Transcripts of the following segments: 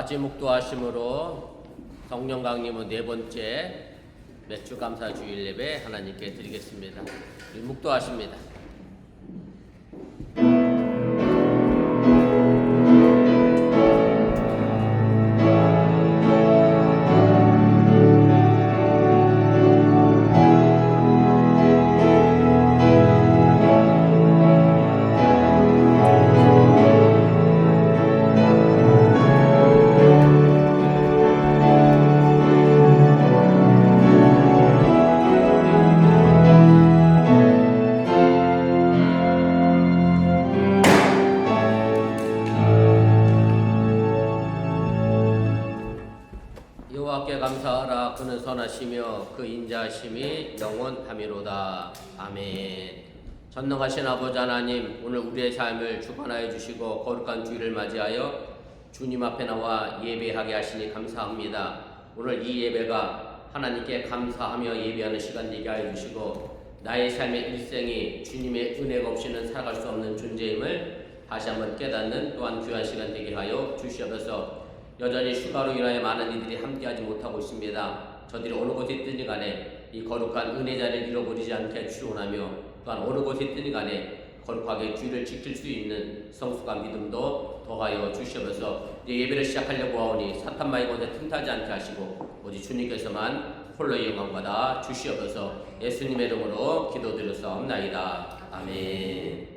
같이 묵도하심으로 성령 강림의 네 번째 매주 감사 주일 예배 하나님께 드리겠습니다. 우리 묵도하십니다. 여호와께 감사하라. 그는 선하시며 그 인자하심이 영원하미로다. 아멘. 전능하신 아버지 하나님, 오늘 우리의 삶을 주관하여 주시고 거룩한 주일을 맞이하여 주님 앞에 나와 예배하게 하시니 감사합니다. 오늘 이 예배가 하나님께 감사하며 예배하는 시간 되게 하여 주시고 나의 삶의 일생이 주님의 은혜가 없이는 살아갈 수 없는 존재임을 다시 한번 깨닫는 또한 귀한 시간 되게 하여 주시옵소서. 여전히 휴가로 인하여 많은 이들이 함께하지 못하고 있습니다. 저들이 어느 곳에 있든지 간에 이 거룩한 은혜 자리를 잃어버리지 않게 주원하며 또한 어느 곳에 있든지 간에 거룩하게 주의를 지킬 수 있는 성숙과 믿음도 더하여 주시옵소서. 이제 예배를 시작하려고 하오니 사탄마의 곳에 틈타지 않게 하시고 오직 주님께서만 홀로 영광받아 주시옵소서. 예수님의 이름으로 기도드렸사옵나이다. 아멘.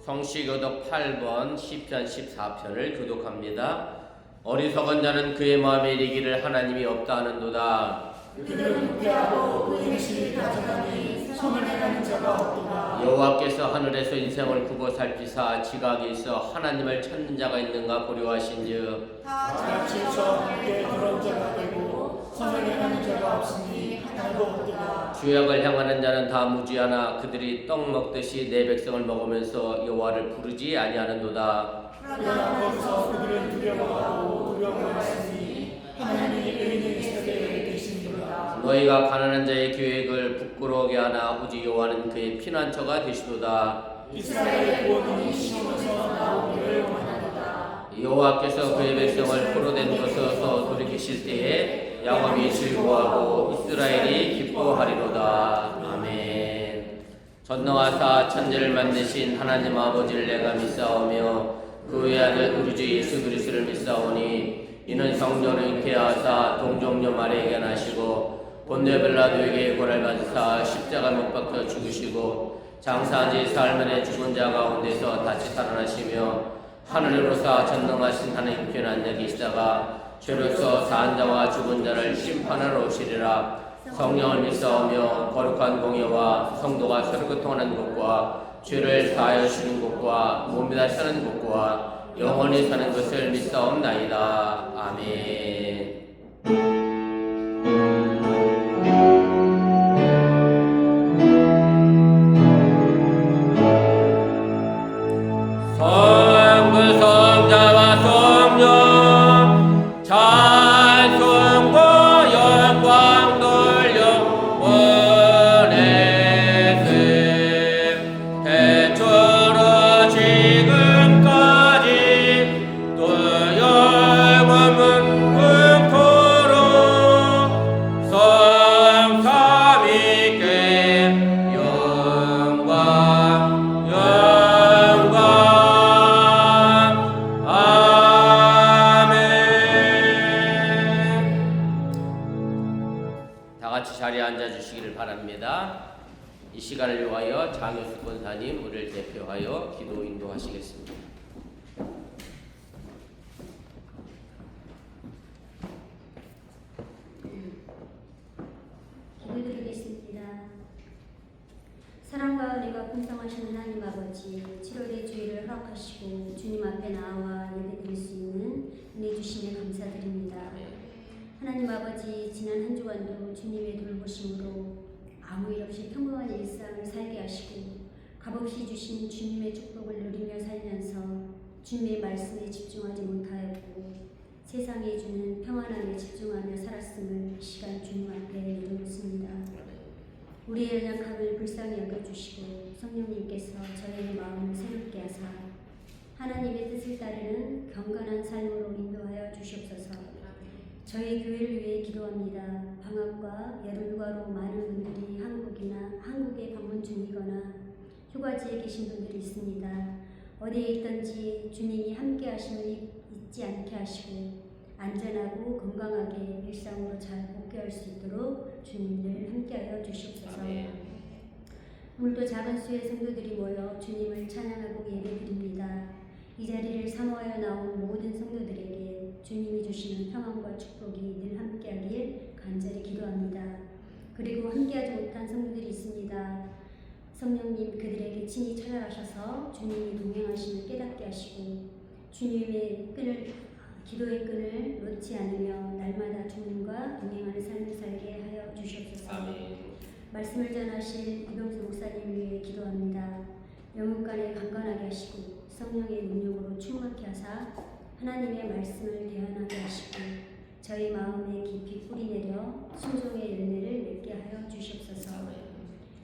성시교독 8번 10편 14편을 교독합니다. 어리석은 자는 그의 마음에 이르기를 하나님이 없다 하는도다. 그들은 후퇴하고 그 행실을 가져가니 선을 행하는 자가 없도다. 여호와께서 하늘에서 인생을 굽어 살피사 지각이 있어 하나님을 찾는 자가 있는가 보려 하신즉 다 지쳐 함께 더러운 자가 되고 선을 행하는 자가 없으니 하나도 없도다. 죄악을 향하는 자는 다 무지하나 그들이 떡 먹듯이 내 백성을 먹으면서 여호와를 부르지 아니하는도다. 그러나 거기서 그들은 두려워하고 두려워하시니 하나님이 의인의 지적에 계시니라. 너희가 가난한 자의 계획을 부끄러워하게 하나 오직 여호와는 그의 피난처가 되시도다. 이스라엘의 구원이 시온에서 나오기를 원하노라. 여호와께서 그의 백성을 포로된 곳에서 돌이키실 때에 야곱이 즐거워하고 이스라엘이 기뻐하리로다. 아멘. 전능하사 천지를 만드신 하나님 아버지를 내가 믿사오며 그 외아들 우리 주 예수 그리스도를 믿사오니 이는 성령을 잉태하사 동정녀 마리아에게 나시고 본디오 빌라도에게 고난을 받으사 십자가 못 박혀 죽으시고 장사한 지 사흘 만에 죽은 자 가운데서 다시 살아나시며 하늘으로서 전능하신 하나님께 앉아 계시다가 죄로서 사한 자와 죽은 자를 심판하러 오시리라. 성령을 믿사오며 거룩한 공예와 성도가 서로 교통하는 것과 죄를 사하여 주는 것과 몸이 다시 사는 것과 영원히 사는 것을 믿사옵나이다. 아멘. 성부 성자와 성령 찬송과 영광 돌려 원했음 태초로 지금까지 또 영원은 흠토록 성삼위께 영광 자리에 앉아주시기를 바랍니다. 이 시간을 위하여 장효숙 권사님 우리를 대표하여 기도 인도하시겠습니다. 기도드리겠습니다. 사랑과 은혜가 풍성하신 하나님 아버지, 7월의 주일을 허락하시고 주님 앞에 나와 예배드릴 수 있는 은혜 주심에 감사드립니다. 하나님 아버지, 지난 한 주간도 주님의 돌보심으로 아무 일 없이 평범한 일상을 살게 하시고 값없이 주신 주님의 축복을 누리며 살면서 주님의 말씀에 집중하지 못하였고 세상에 주는 평안함에 집중하며 살았음을 이 시간 주님 앞에 내려놓습니다. 우리의 연약함을 불쌍히 여겨주시고 성령님께서 저희의 마음을 새롭게 하사 하나님의 뜻을 따르는 경건한 삶으로 인도하여 주시옵소서. 저희 교회를 위해 기도합니다. 방학과 여름휴가로 많은 분들이 한국에 방문 중이거나 휴가지에 계신 분들이 있습니다. 어디에 있든지 주님이 함께 하심을 잊지 않게 하시고 안전하고 건강하게 일상으로 잘 복귀할 수 있도록 주님을 함께하여 주시옵소서. 오늘도 작은 수의 성도들이 모여 주님을 찬양하고 예배드립니다. 이 자리를 사모하여 나온 모든 성도들에게 주님이 주시는 평안과 축복이 늘 함께하길 간절히 기도합니다. 그리고 함께하지 못한 성도들이 있습니다. 성령님 그들에게 친히 찾아가셔서 주님이 동행하심을 깨닫게 하시고 주님의 기도의 끈을 놓지 않으며 날마다 주님과 동행하는 삶을 살게 하여 주시옵소서. 말씀을 전하실 이병수 목사님을 위해 기도합니다. 영육간에 강건하게 하시고 성령의 능력으로 충만케 하사 하나님의 말씀을 대언하게 하시고 저희 마음에 깊이 뿌리내려 순종의 열매를 맺게 하여 주시옵소서.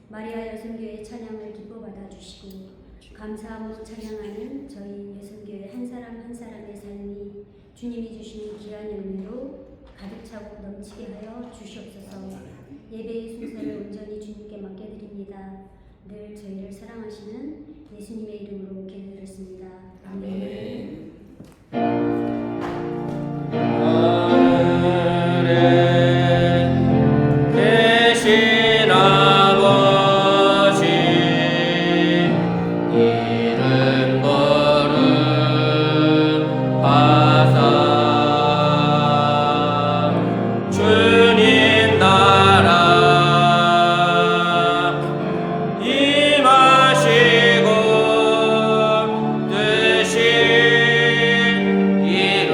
마리아 여성교회 찬양을 기뻐 받아주시고 감사함으로 찬양하는 저희 여성교회 한 사람 한 사람의 삶이 주님이 주시는 귀한 열매로 가득 차고 넘치게 하여 주시옵소서. 예배의 순서를 온전히 주님께 맡겨드립니다. 늘 저희를 사랑하시는 예수님의 이름으로 기도드렸습니다. 아멘. 이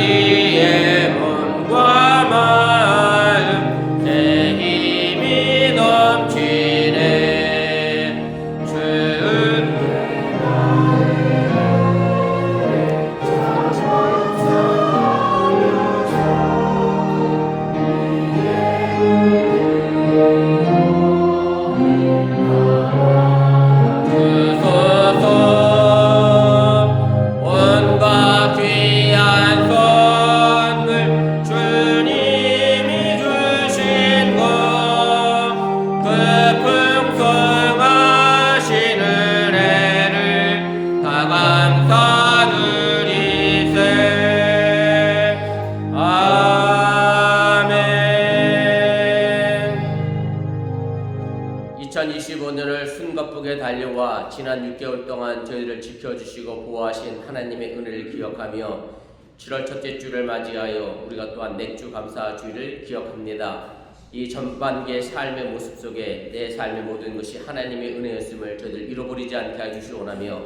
우리의 몸과 마음 내 힘이 넘치네 온갖 귀한 선물 주님이 주신 것그 풍성하신 은혜를 다 감사드리세 아멘. 2025년을 숨가쁘게 달려와 지난 6개월 동안 저희를 지켜주시고 보호하신 하나님의 은혜를 기억하며 7월 첫째 주를 맞이하여 우리가 또한 맥주 감사 주일을 기억합니다. 이 전반기의 삶의 모습 속에 내 삶의 모든 것이 하나님의 은혜였음을 저희들 잃어버리지 않게 해주시오나며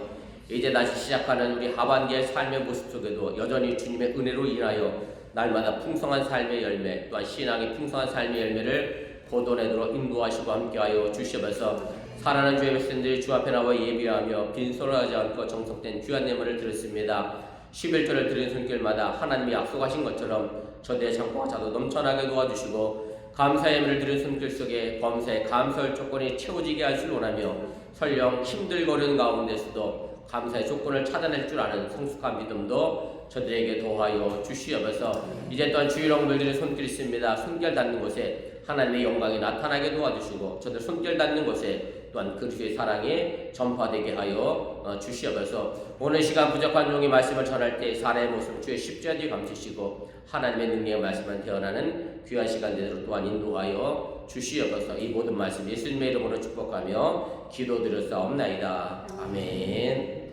이제 다시 시작하는 우리 하반기의 삶의 모습 속에도 여전히 주님의 은혜로 인하여 날마다 풍성한 삶의 열매 또한 신앙의 풍성한 삶의 열매를 거둬내도록 인도하시고 함께하여 주시면서 사랑하는 주의 백성들이 주 앞에 나와 예비하며 빈손하지 않고 정성된 귀한 예물을 드렸습니다. 11절을 드린 손길마다 하나님이 약속하신 것처럼 저대의 창고가 자도 넘쳐나게 도와주시고 감사의 예물을 드린 손길 속에 범사의 감사의 조건이 채워지게 하시길 원하며 설령 힘들거리는 가운데서도 감사의 조건을 찾아낼 줄 아는 성숙한 믿음도 저들에게 더하여 주시옵소서. 이제 또한 주일홍을 드린 손길 있습니다. 손길 닿는 곳에 하나님의 영광이 나타나게 도와주시고 저들 손길 닿는 곳에 또한 그리스도의 사랑이 전파되게 하여 주시옵소서. 오늘 시간 부족한 종이 말씀을 전할 때 사람의 모습 주의 십자가 뒤에 감추시고 하나님의 능력의 말씀만 태어나는 귀한 시간 되도록 또한 인도하여 주시옵소서. 이 모든 말씀 예수님의 이름으로 축복하며 기도드렸사옵나이다. 아멘.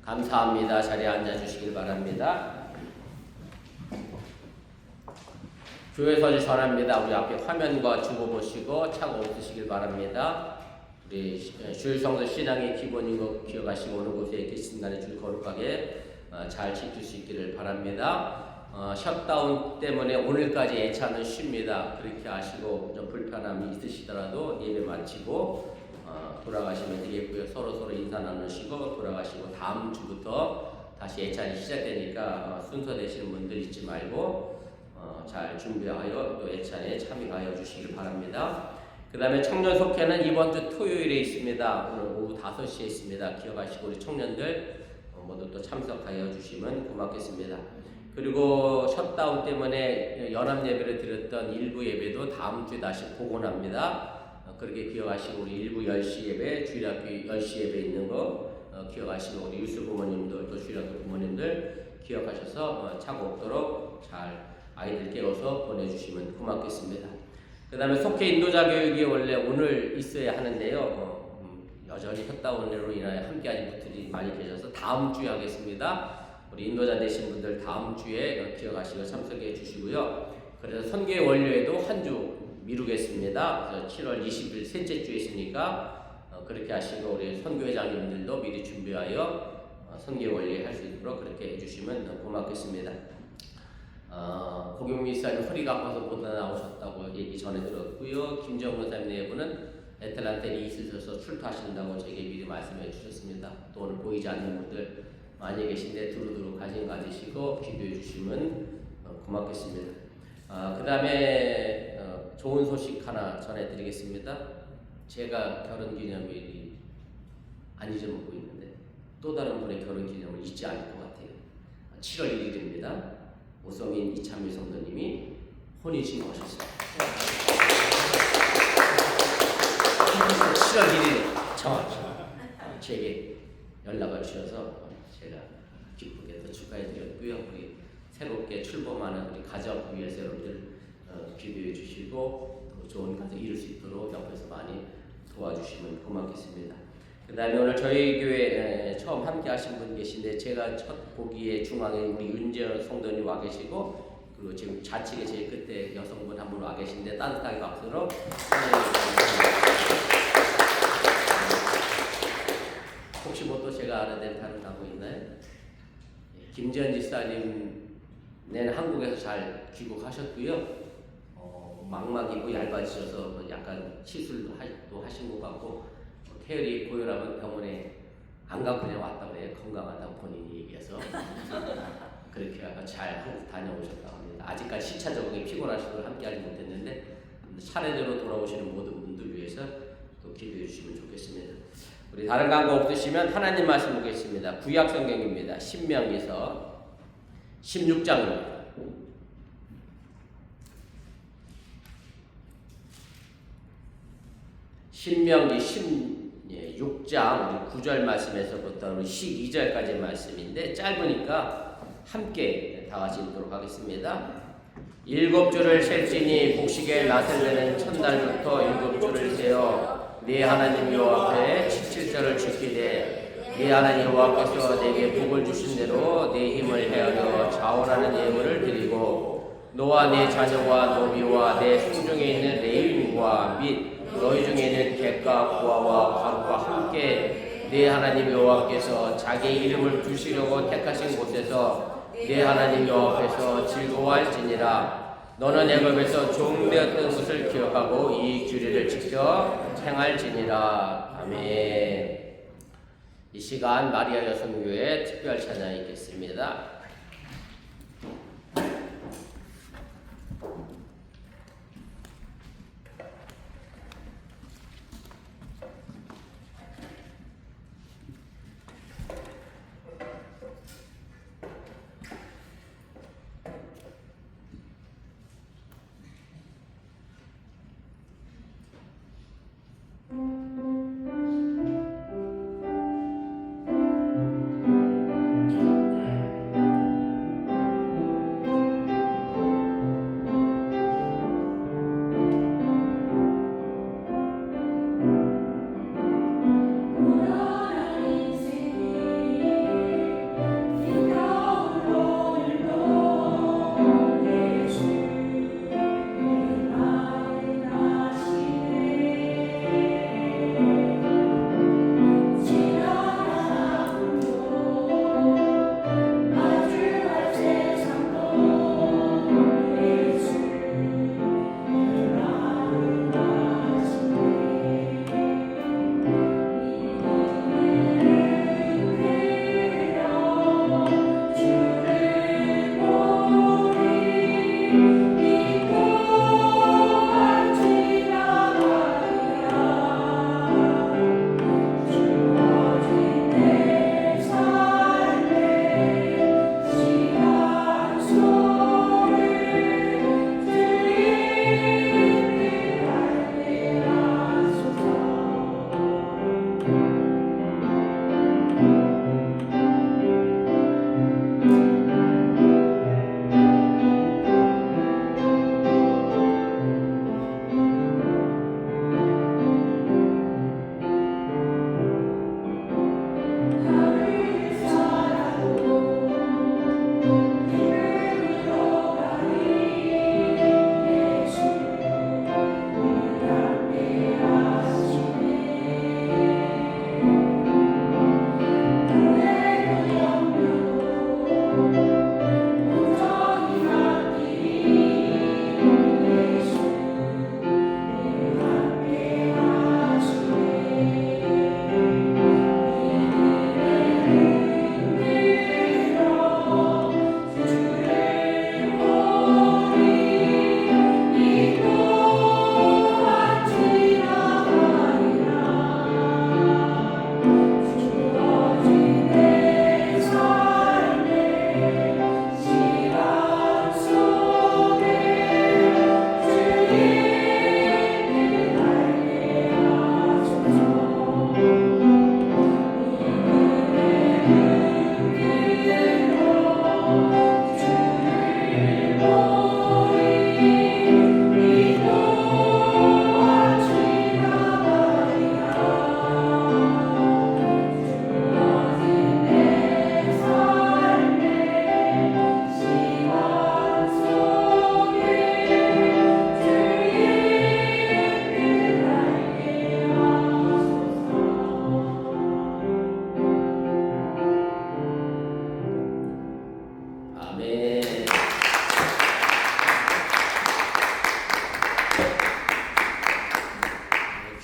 감사합니다. 자리에 앉아주시길 바랍니다. 교회 서지 전합니다. 우리 앞에 화면과 주보 보시고 차고 있으시길 바랍니다. 우리 주일 성도 신앙의 기본인 거 기억하시고 어느 곳에 계신 간에 주일 거룩하게 잘 지킬 수 있기를 바랍니다. 셧다운 때문에 오늘까지 예차는 쉽니다. 그렇게 아시고 좀 불편함이 있으시더라도 예배 마치고 돌아가시면 되겠고요. 서로 인사 나누시고 돌아가시고 다음 주부터 다시 예찬이 시작되니까 순서 되시는 분들 잊지 말고 잘 준비하여 또 예찬에 참여하여 주시길 바랍니다. 그 다음에 청년 속회는 이번 주 토요일에 있습니다. 오늘 오후 5시에 있습니다. 기억하시고 우리 청년들 모두 또 참석하여 주시면 고맙겠습니다. 그리고 셧다운 때문에 연합 예배를 드렸던 일부 예배도 다음 주에 다시 복원합니다. 그렇게 기억하시고 우리 일부 10시 예배, 주일학교 10시 예배 있는 거 기억하시고 우리 유수 부모님들 또 주일학교 부모님들 기억하셔서 차고 없도록 잘 아이들 깨워서 보내주시면 고맙겠습니다. 그 다음에 속회 인도자 교육이 원래 오늘 있어야 하는데요. 여전히 셧다운으로 인하여 함께하는 분들이 많이 계셔서 다음 주에 하겠습니다. 우리 인도자 되신 분들 다음 주에 기억하시고 참석해 주시고요. 그래서 선교의 원료에도 한 주 미루겠습니다. 그래서 7월 20일 셋째 주에 있으니까 그렇게 하시고 우리 선교회장님들도 미리 준비하여 선교의 원료에 할 수 있도록 그렇게 해주시면 고맙겠습니다. 고경미 목사님 허리가 아파서 못 나오셨다고 얘기 전해 들었고요. 김정은 목사님 내부는 애틀란타에 있으셔서 출타하신다고 저에게 미리 말씀해 주셨습니다. 또 오늘 보이지 않는 분들 많이 계신데 두루두루 관심 가지시고 기도해 주시면 고맙겠습니다. 그 다음에 좋은 소식 하나 전해드리겠습니다. 제가 결혼기념일이 안 잊어먹고 있는데 또 다른 분의 결혼기념을 잊지 않을 것 같아요. 7월 1일입니다. 오성인 이찬미 성도님이 혼인신고하셨습니다. 7월 1일에 정확히 제게 연락을 주셔서 제가 기쁘게 또 축하해드렸고요. 우리 새롭게 출범하는 우리 가정 위해서 여러분들 기도해 주시고 또 좋은 가정 이룰 수 있도록 옆에서 많이 도와주시면 고맙겠습니다. 그 다음에 오늘 저희 교회 처음 함께 하신 분 계신데 제가 첫 보기에 중앙에 우리 윤재현 성도님 와 계시고 그리고 지금 좌측에 제일 끝에 여성분 한 분 와 계신데 따뜻하게 박수로 혹시 뭐 또 제가 아는 데는 다른 하고 있나요? 김재현 지사님 내는 한국에서 잘 귀국하셨고요. 망막이 뭐 얇아지셔서 뭐 약간 시술도 하신 것 같고 태열이 고혈압은 병원에 안 가고 그냥 왔다고 해요. 건강하다고 본인이 얘기해서 그렇게 아까 잘 한국 다녀오셨다고 합니다. 아직까지 시차 적응이 피곤하시고 함께하지 못했는데 차례대로 돌아오시는 모든 분들 위해서 또 기도해 주시면 좋겠습니다. 우리 다른 광고 없으시면 하나님 말씀 보겠습니다. 구약 성경입니다. 신명기서 16장입니다. 신명기 16장 9절 말씀에서부터 12절까지 말씀인데 짧으니까 함께 다 같이 읽도록 하겠습니다. 7주를 셀지니 곡식의 낫을 내는 첫날부터 7주를 세어 네 하나님 여호와 앞에 17절을 지키되 네 하나님 여호와께서 내게 복을 주신 대로 네 힘을 헤아려 자원하는 예물을 드리고 너와 네 자녀와 노비와 내 성중에 있는 레위인과 및 너희 중에 있는 객과 고아와 가루와 함께 네 하나님 여호와께서 자기 이름을 두시려고 택하신 곳에서 네 하나님 여호와 앞에서 즐거워할지니라. 너는 애굽에서 종되었던 것을 기억하고 이 규례를 지켜 행할지니라. 아멘. 이 시간 마리아 여성교회 특별 찬양이 있겠습니다.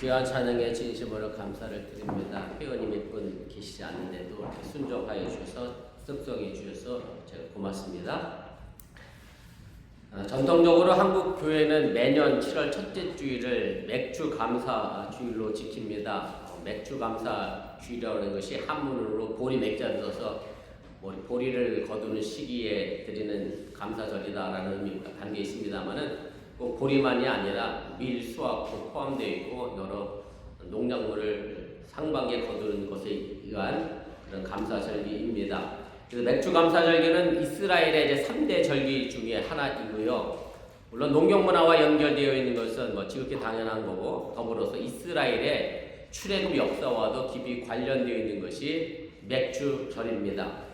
귀한 찬양에 진심으로 감사를 드립니다. 회원님이 분 계시지 않는데도 이렇게 순종하여 주셔서 습성해 주셔서 제가 고맙습니다. 전통적으로 한국 교회는 매년 7월 첫째 주일을 맥주 감사 주일로 지킵니다. 맥주 감사 주일이라는 것이 한문으로 보리 맥자를 써서 보리를 거두는 시기에 드리는 감사절이다라는 의미가 담겨 있습니다만은 꼭 보리만이 아니라 밀, 수확도 포함되어 있고 여러 농작물을 상반기에 거두는 것에 의한 그런 감사절기입니다. 그래서 맥주 감사절기는 이스라엘의 이제 3대 절기 중에 하나이고요. 물론 농경 문화와 연결되어 있는 것은 지극히 당연한 거고 더불어서 이스라엘의 출애굽 역사와도 깊이 관련되어 있는 것이 맥주절입니다.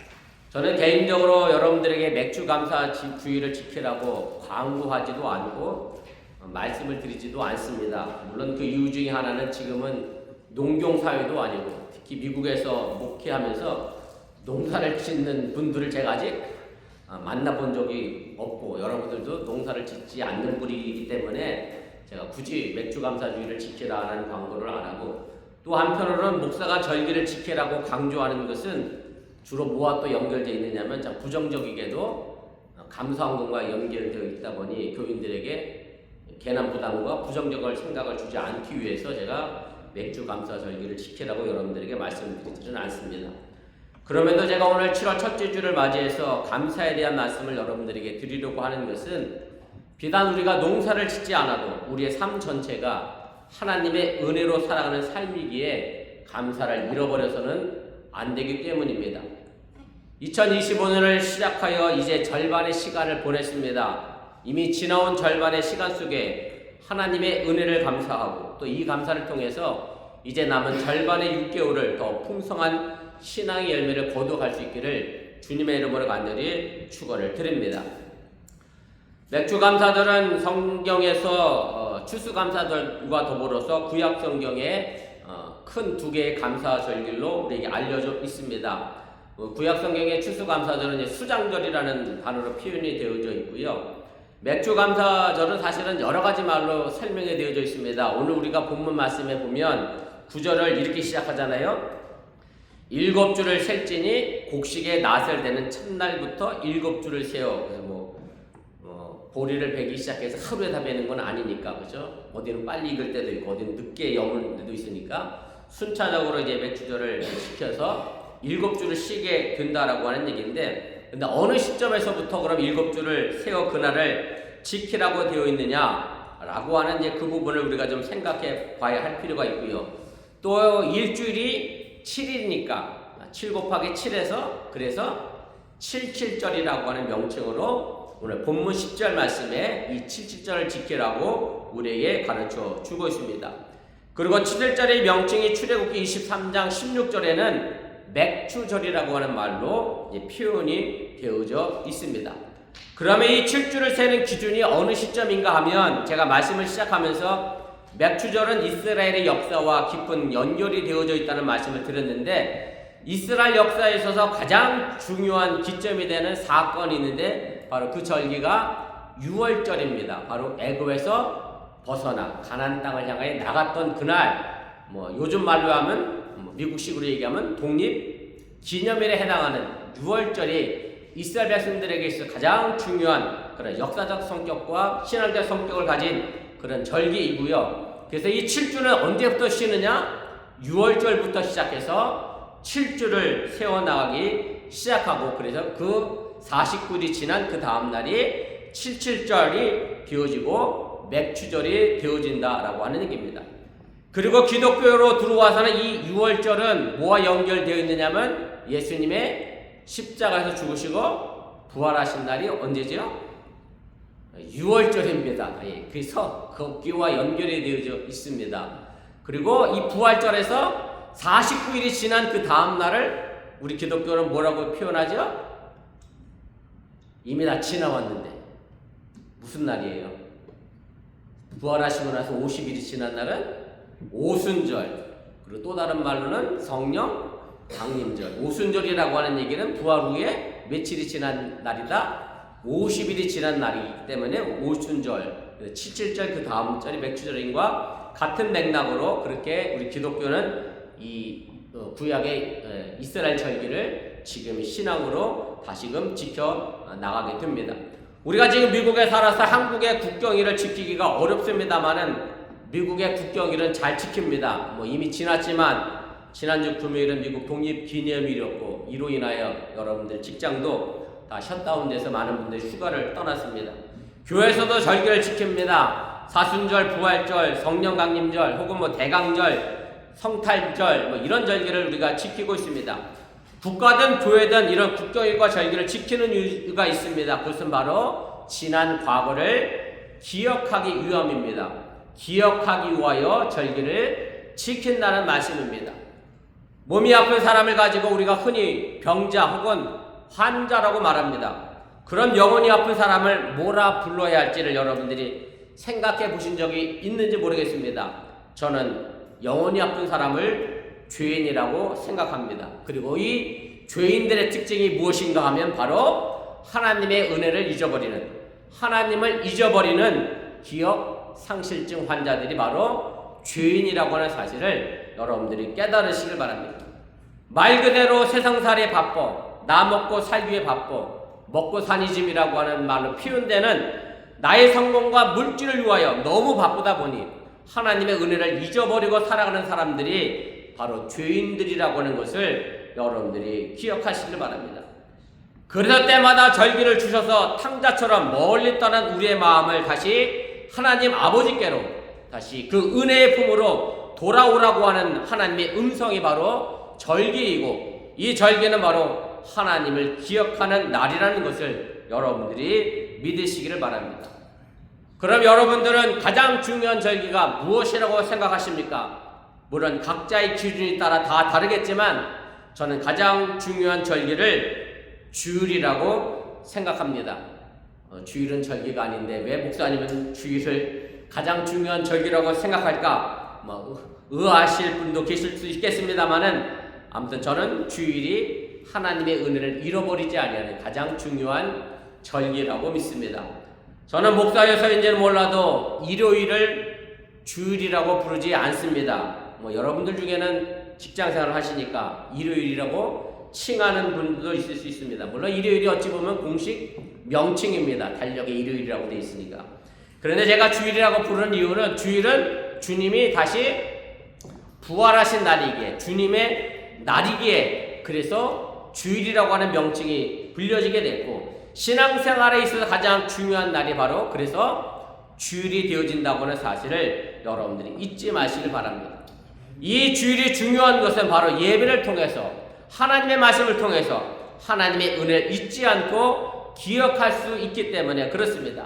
저는 개인적으로 여러분들에게 맥주 감사 주의를 지키라고 광고하지도 않고 말씀을 드리지도 않습니다. 물론 그 이유 중에 하나는 지금은 농경사회도 아니고 특히 미국에서 목회하면서 농사를 짓는 분들을 제가 아직 만나본 적이 없고 여러분들도 농사를 짓지 않는 분이기 때문에 제가 굳이 맥주 감사 주의를 지키라는 광고를 안 하고 또 한편으로는 목사가 절기를 지키라고 강조하는 것은 주로 뭐와 또 연결되어 있느냐면 부정적이게도 감사헌금과 연결되어 있다 보니 교인들에게 괜한 부담과 부정적인 생각을 주지 않기 위해서 제가 맥주 감사 절기를 지키라고 여러분들에게 말씀드리지는 않습니다. 그럼에도 제가 오늘 7월 첫째 주를 맞이해서 감사에 대한 말씀을 여러분들에게 드리려고 하는 것은 비단 우리가 농사를 짓지 않아도 우리의 삶 전체가 하나님의 은혜로 살아가는 삶이기에 감사를 잃어버려서는 안 되기 때문입니다. 2025년을 시작하여 이제 절반의 시간을 보냈습니다. 이미 지나온 절반의 시간 속에 하나님의 은혜를 감사하고 또 이 감사를 통해서 이제 남은 절반의 6개월을 더 풍성한 신앙의 열매를 거두어갈 수 있기를 주님의 이름으로 간절히 축원을 드립니다. 맥주 감사절은 성경에서 추수감사절과 더불어서 구약 성경에 큰 두 개의 감사절길로 우리에게 알려져 있습니다. 구약 성경의 추수감사절은 수장절이라는 단어로 표현이 되어져 있고요. 맥주 감사절은 사실은 여러 가지 말로 설명이 되어져 있습니다. 오늘 우리가 본문 말씀에 보면 9절을 이렇게 시작하잖아요. 7주를 셀지니 곡식의 낫을 대는 첫날부터 7주를 세어. 그래서 보리를 베기 시작해서 하루에 다 베는 건 아니니까, 그죠? 어디는 빨리 익을 때도 있고, 어디는 늦게 여물 때도 있으니까, 순차적으로 이제 맥주절을 시켜서 7주를 쉬게 된다라고 하는 얘기인데, 근데 어느 시점에서부터 그럼 7주를 세어 그날을 지키라고 되어 있느냐라고 하는 이제 그 부분을 우리가 좀 생각해 봐야 할 필요가 있고요. 또 일주일이 7일이니까 7 곱하기 7에서 그래서 77절이라고 하는 명칭으로 오늘 본문 10절 말씀에 이 77절을 지키라고 우리에게 가르쳐 주고 있습니다. 그리고 7절의 명칭이 출애굽기 23장 16절에는 맥주절이라고 하는 말로 표현이 되어져 있습니다. 그러면 이 7주를 세는 기준이 어느 시점인가 하면 제가 말씀을 시작하면서 맥주절은 이스라엘의 역사와 깊은 연결이 되어져 있다는 말씀을 드렸는데 이스라엘 역사에 있어서 가장 중요한 기점이 되는 사건이 있는데 바로 그 절기가 6월절입니다. 바로 애굽에서 벗어나 가나안 땅을 향해 나갔던 그날, 요즘 말로 하면 미국식으로 얘기하면 독립 기념일에 해당하는 6월절이 이스라엘 백성들에게 있어 가장 중요한 그런 역사적 성격과 신앙적 성격을 가진 그런 절기이고요. 그래서 이 7주는 언제부터 쉬느냐? 6월절부터 시작해서 7주를 세워나가기 시작하고 그래서 그 49일이 지난 그 다음 날이 77절이 되어지고 맥주절이 되어진다라고 하는 얘기입니다. 그리고 기독교로 들어와서는 이 6월절은 뭐와 연결되어 있느냐면 예수님의 십자가에서 죽으시고 부활하신 날이 언제죠? 6월절입니다. 그래서 거기와 연결이 되어져 있습니다. 그리고 이 부활절에서 49일이 지난 그 다음 날을 우리 기독교는 뭐라고 표현하죠? 이미 다 지나왔는데 무슨 날이에요? 부활하시고 나서 50일이 지난 날은 오순절, 그리고 또 다른 말로는 성령 강림절. 오순절이라고 하는 얘기는 부활 후에 며칠이 지난 날이다? 50일이 지난 날이기 때문에 오순절, 77절 그 다음 절이 맥주절인과 같은 맥락으로 그렇게 우리 기독교는 이 구약의 이스라엘 절기를 지금 신앙으로 다시금 지켜 나가게 됩니다. 우리가 지금 미국에 살아서 한국의 국경일을 지키기가 어렵습니다만은 미국의 국경일은 잘 지킵니다. 뭐 이미 지났지만 지난주 금요일은 미국 독립기념일이었고 이로 인하여 여러분들 직장도 다 셧다운돼서 많은 분들이 휴가를 떠났습니다. 교회에서도 절기를 지킵니다. 사순절, 부활절, 성령강림절 혹은 뭐 대강절, 성탈절 뭐 이런 절기를 우리가 지키고 있습니다. 국가든 교회든 이런 국경일과 절기를 지키는 이유가 있습니다. 그것은 바로 지난 과거를 기억하기 위함입니다. 기억하기 위하여 절기를 지킨다는 말씀입니다. 몸이 아픈 사람을 가지고 우리가 흔히 병자 혹은 환자라고 말합니다. 그런 영혼이 아픈 사람을 뭐라 불러야 할지를 여러분들이 생각해 보신 적이 있는지 모르겠습니다. 저는 영혼이 아픈 사람을 죄인이라고 생각합니다. 그리고 이 죄인들의 특징이 무엇인가 하면 바로 하나님의 은혜를 잊어버리는, 하나님을 잊어버리는 기억 상실증 환자들이 바로 죄인이라고 하는 사실을 여러분들이 깨달으시길 바랍니다. 말 그대로 세상살이에 바빠, 나 먹고 살기에 바빠, 먹고 사니즘이라고 하는 말로 표현되는 나의 성공과 물질을 위하여 너무 바쁘다 보니 하나님의 은혜를 잊어버리고 살아가는 사람들이 바로 죄인들이라고 하는 것을 여러분들이 기억하시길 바랍니다. 그래서 때마다 절기를 주셔서 탕자처럼 멀리 떠난 우리의 마음을 다시 하나님 아버지께로 다시 그 은혜의 품으로 돌아오라고 하는 하나님의 음성이 바로 절기이고, 이 절기는 바로 하나님을 기억하는 날이라는 것을 여러분들이 믿으시기를 바랍니다. 그럼 여러분들은 가장 중요한 절기가 무엇이라고 생각하십니까? 물론 각자의 기준에 따라 다 다르겠지만 저는 가장 중요한 절기를 주일이라고 생각합니다. 주일은 절기가 아닌데 왜 목사님은 주일을 가장 중요한 절기라고 생각할까? 의아하실 분도 계실 수 있겠습니다만은 아무튼 저는 주일이 하나님의 은혜를 잃어버리지 아니하는 가장 중요한 절기라고 믿습니다. 저는 목사여서인지는 몰라도 일요일을 주일이라고 부르지 않습니다. 여러분들 중에는 직장생활을 하시니까 일요일이라고 칭하는 분도 있을 수 있습니다. 물론 일요일이 어찌 보면 공식 명칭입니다. 달력에 일요일이라고 되어 있으니까. 그런데 제가 주일이라고 부르는 이유는 주일은 주님이 다시 부활하신 날이기에, 주님의 날이기에 그래서 주일이라고 하는 명칭이 불려지게 됐고, 신앙생활에 있어서 가장 중요한 날이 바로 그래서 주일이 되어진다고 하는 사실을 여러분들이 잊지 마시길 바랍니다. 이 주일이 중요한 것은 바로 예배를 통해서, 하나님의 말씀을 통해서 하나님의 은혜를 잊지 않고 기억할 수 있기 때문에 그렇습니다.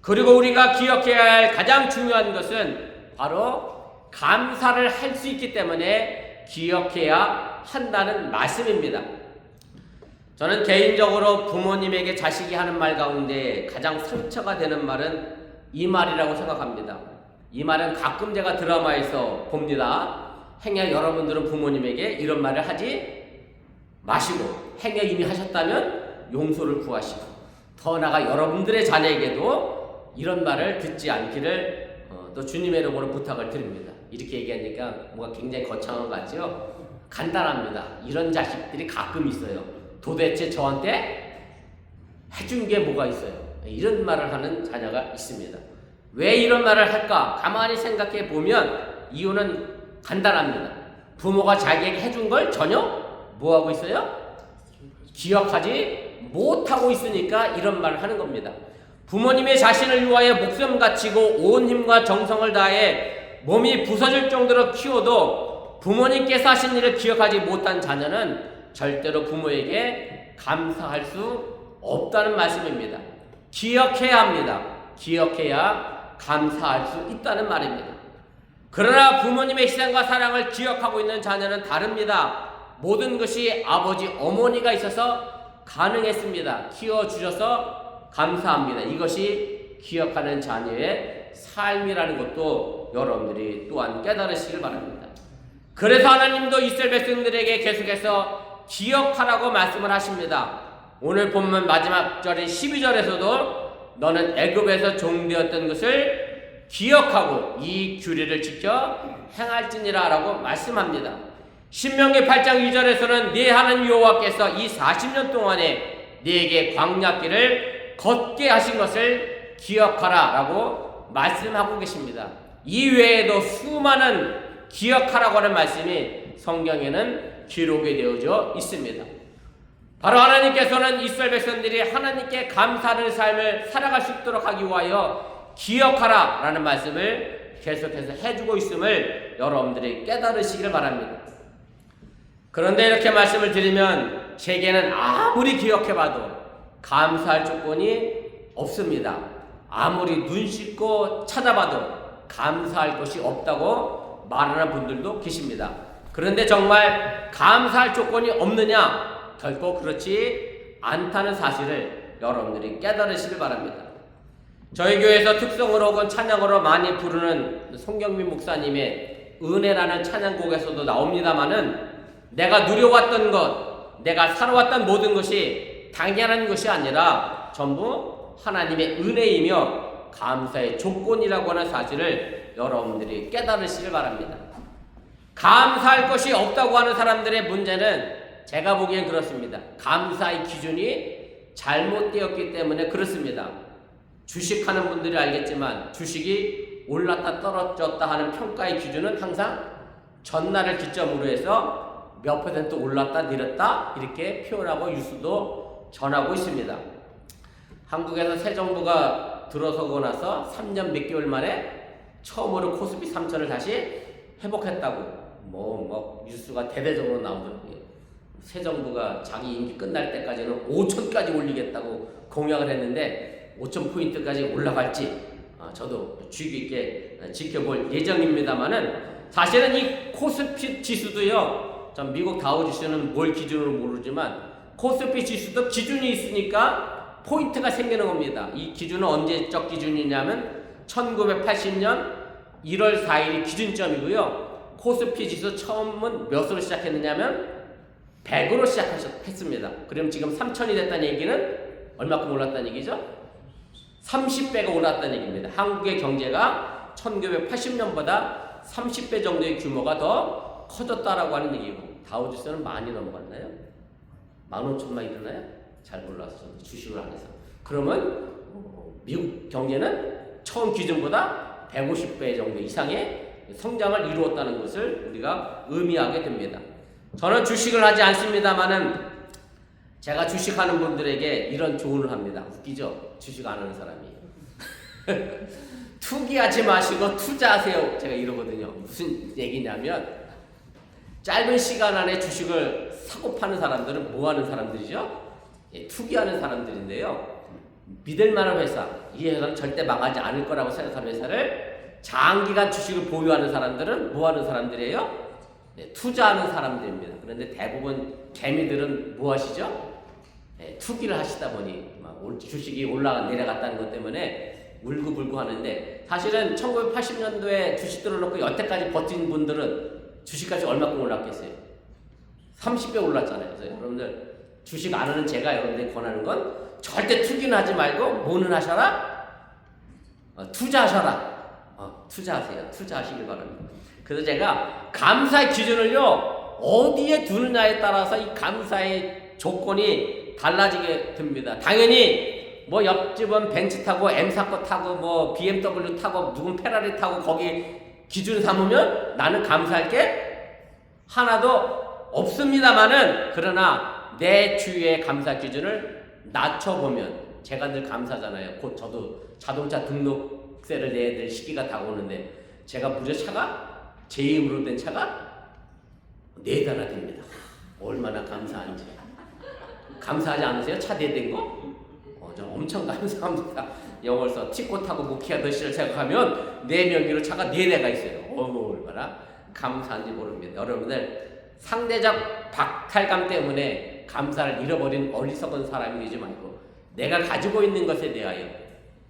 그리고 우리가 기억해야 할 가장 중요한 것은 바로 감사를 할 수 있기 때문에 기억해야 한다는 말씀입니다. 저는 개인적으로 부모님에게 자식이 하는 말 가운데 가장 상처가 되는 말은 이 말이라고 생각합니다. 이 말은 가끔 제가 드라마에서 봅니다. 행여 여러분들은 부모님에게 이런 말을 하지 마시고, 행여 이미 하셨다면 용서를 구하시고, 더 나아가 여러분들의 자녀에게도 이런 말을 듣지 않기를 또 주님의 이름으로 부탁을 드립니다. 이렇게 얘기하니까 뭔가 굉장히 거창한 것 같죠? 간단합니다. 이런 자식들이 가끔 있어요. 도대체 저한테 해준 게 뭐가 있어요? 이런 말을 하는 자녀가 있습니다. 왜 이런 말을 할까? 가만히 생각해 보면 이유는 간단합니다. 부모가 자기에게 해준 걸 전혀 뭐하고 있어요? 기억하지 못하고 있으니까 이런 말을 하는 겁니다. 부모님의 자신을 위하여 목숨 바치고 온 힘과 정성을 다해 몸이 부서질 정도로 키워도 부모님께서 하신 일을 기억하지 못한 자녀는 절대로 부모에게 감사할 수 없다는 말씀입니다. 기억해야 합니다. 기억해야 감사할 수 있다는 말입니다. 그러나 부모님의 희생과 사랑을 기억하고 있는 자녀는 다릅니다. 모든 것이 아버지, 어머니가 있어서 가능했습니다. 키워주셔서 감사합니다. 이것이 기억하는 자녀의 삶이라는 것도 여러분들이 또한 깨달으시길 바랍니다. 그래서 하나님도 이스라엘 백성들에게 계속해서 기억하라고 말씀을 하십니다. 오늘 본문 마지막 절인 12절에서도 너는 애굽에서 종되었던 것을 기억하고 이 규례를 지켜 행할지니라 라고 말씀합니다. 신명기 8장 2절에서는 네 하나님 여호와께서 이 40년 동안에 네게 광야길을 걷게 하신 것을 기억하라 라고 말씀하고 계십니다. 이 외에도 수많은 기억하라고 하는 말씀이 성경에는 기록이 되어져 있습니다. 바로 하나님께서는 이스라엘 백성들이 하나님께 감사하는 삶을 살아갈 수 있도록 하기 위하여 기억하라 라는 말씀을 계속해서 해주고 있음을 여러분들이 깨달으시기를 바랍니다. 그런데 이렇게 말씀을 드리면 제게는 아무리 기억해봐도 감사할 조건이 없습니다. 아무리 눈 씻고 찾아봐도 감사할 것이 없다고 말하는 분들도 계십니다. 그런데 정말 감사할 조건이 없느냐? 결코 그렇지 않다는 사실을 여러분들이 깨달으시길 바랍니다. 저희 교회에서 특성으로 혹은 찬양으로 많이 부르는 송경민 목사님의 은혜라는 찬양곡에서도 나옵니다마는 내가 누려왔던 것, 내가 살아왔던 모든 것이 당연한 것이 아니라 전부 하나님의 은혜이며 감사의 조건이라고 하는 사실을 여러분들이 깨달으시길 바랍니다. 감사할 것이 없다고 하는 사람들의 문제는 제가 보기엔 그렇습니다. 감사의 기준이 잘못되었기 때문에 그렇습니다. 주식하는 분들이 알겠지만 주식이 올랐다 떨어졌다 하는 평가의 기준은 항상 전날을 기점으로 해서 몇 퍼센트 올랐다 내렸다 이렇게 표현하고 뉴스도 전하고 있습니다. 한국에서 새 정부가 들어서고 나서 3년 몇 개월 만에 처음으로 코스피 3천을 다시 회복했다고 뉴스가 대대적으로 나오더라고요. 새 정부가 자기 임기 끝날 때까지는 5천까지 올리겠다고 공약을 했는데 5,000포인트까지 올라갈지 저도 주의 깊게 지켜볼 예정입니다만은 사실은 이 코스피 지수도요, 전 미국 다우지수는 뭘 기준으로 모르지만 코스피 지수도 기준이 있으니까 포인트가 생기는 겁니다. 이 기준은 언제적 기준이냐면 1980년 1월 4일이 기준점이고요. 코스피 지수 처음은 몇으로 시작했느냐면 100으로 시작했습니다. 그럼 지금 3,000이 됐다는 얘기는 얼마큼 올랐다는 얘기죠? 30배가 올랐다는 얘기입니다. 한국의 경제가 1980년보다 30배 정도의 규모가 더 커졌다라고 하는 얘기고, 다우지수는 많이 넘어갔나요? 15,000만 일어나요? 잘 몰라서 주식을 안 해서. 그러면 미국 경제는 처음 기준보다 150배 정도 이상의 성장을 이루었다는 것을 우리가 의미하게 됩니다. 저는 주식을 하지 않습니다만은 제가 주식하는 분들에게 이런 조언을 합니다. 웃기죠? 주식 안 하는 사람이. 투기하지 마시고 투자하세요. 제가 이러거든요. 무슨 얘기냐면 짧은 시간 안에 주식을 사고 파는 사람들은 뭐 하는 사람들이죠? 투기하는 사람들인데요. 믿을 만한 회사, 이 회사는 절대 망하지 않을 거라고 생각하는 회사를 장기간 주식을 보유하는 사람들은 뭐 하는 사람들이에요? 투자하는 사람들입니다. 그런데 대부분 개미들은 뭐 하시죠? 투기를 하시다 보니 주식이 올라가 내려갔다는 것 때문에 울고불고 하는데, 사실은 1980년도에 주식 들어놓고 여태까지 버틴 분들은 주식값이 얼마큼 올랐겠어요? 30배 올랐잖아요. 그래서 여러분들 주식 안 하는 제가 여러분들이 권하는 건 절대 투기는 하지 말고 뭐는 하셔라? 투자하셔라. 투자하세요. 투자하시길 바랍니다. 그래서 제가 감사의 기준을요, 어디에 두느냐에 따라서 이 감사의 조건이 달라지게 됩니다. 당연히 뭐 옆집은 벤츠 타고 M사거 타고 뭐 BMW 타고 누군 페라리 타고 거기 기준 삼으면 나는 감사할 게 하나도 없습니다만은, 그러나 내 주위의 감사 기준을 낮춰보면, 제가 늘 감사잖아요. 곧 저도 자동차 등록세를 내야 될 시기가 다가오는데 제가 무려 차가 제 이름으로 된 차가 4대나 됩니다. 얼마나 감사한지. 감사하지 않으세요? 차 4대인 거? 저 엄청 감사합니다. 영월서 티코 타고 뭐 키아더시를 생각하면 내 명의로 차가 4대가 있어요. 얼마나 감사한지 모릅니다. 여러분들 상대적 박탈감 때문에 감사를 잃어버린 어리석은 사람이 되지 말고 내가 가지고 있는 것에 대하여,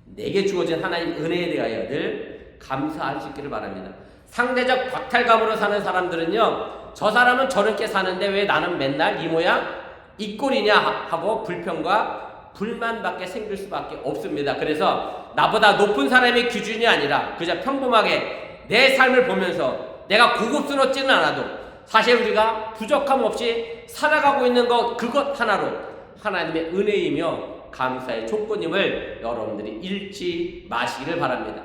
내게 주어진 하나님 은혜에 대하여 늘 감사할 수 있기를 바랍니다. 상대적 박탈감으로 사는 사람들은요, 저 사람은 저렇게 사는데 왜 나는 맨날 이 모양 이 꼴이냐 하고 불평과 불만밖에 생길 수밖에 없습니다. 그래서 나보다 높은 사람의 기준이 아니라 그저 평범하게 내 삶을 보면서 내가 고급스럽지는 않아도 사실 우리가 부족함 없이 살아가고 있는 것 그것 하나로 하나님의 은혜이며 감사의 조건임을 여러분들이 잃지 마시기를 바랍니다.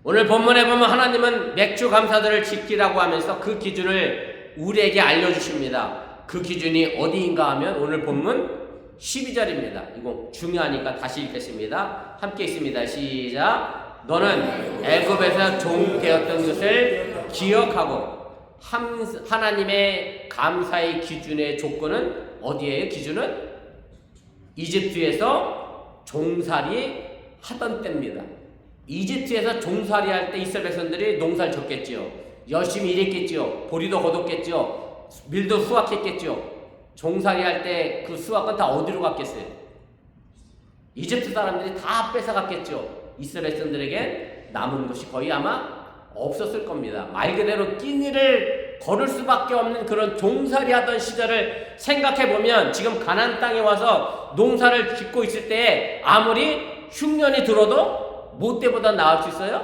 오늘 본문에 보면 하나님은 맥주 감사들을 지키라고 하면서 그 기준을 우리에게 알려주십니다. 그 기준이 어디인가 하면 오늘 본문 12절입니다. 이거 중요하니까 다시 읽겠습니다. 함께 읽습니다. 시작. 너는 애굽에서 종 되었던 것을 기억하고 하나님의 감사의 기준의 조건은 어디에요? 기준은 이집트에서 종살이 하던 때입니다. 이집트에서 종살이 할 때 이스라엘 백성들이 농사를 졌겠지요. 열심히 일했겠지요. 보리도 거뒀겠지요. 밀도 수확했겠지요. 종살이 할 때 그 수확은 다 어디로 갔겠어요? 이집트 사람들이 다 뺏어갔겠죠. 이스라엘 백성들에게 남은 것이 거의 아마 없었을 겁니다. 말 그대로 끼니를 걸을 수밖에 없는 그런 종살이 하던 시절을 생각해보면 지금 가나안 땅에 와서 농사를 짓고 있을 때에 아무리 흉년이 들어도 뭐 때보다 나을 수 있어요?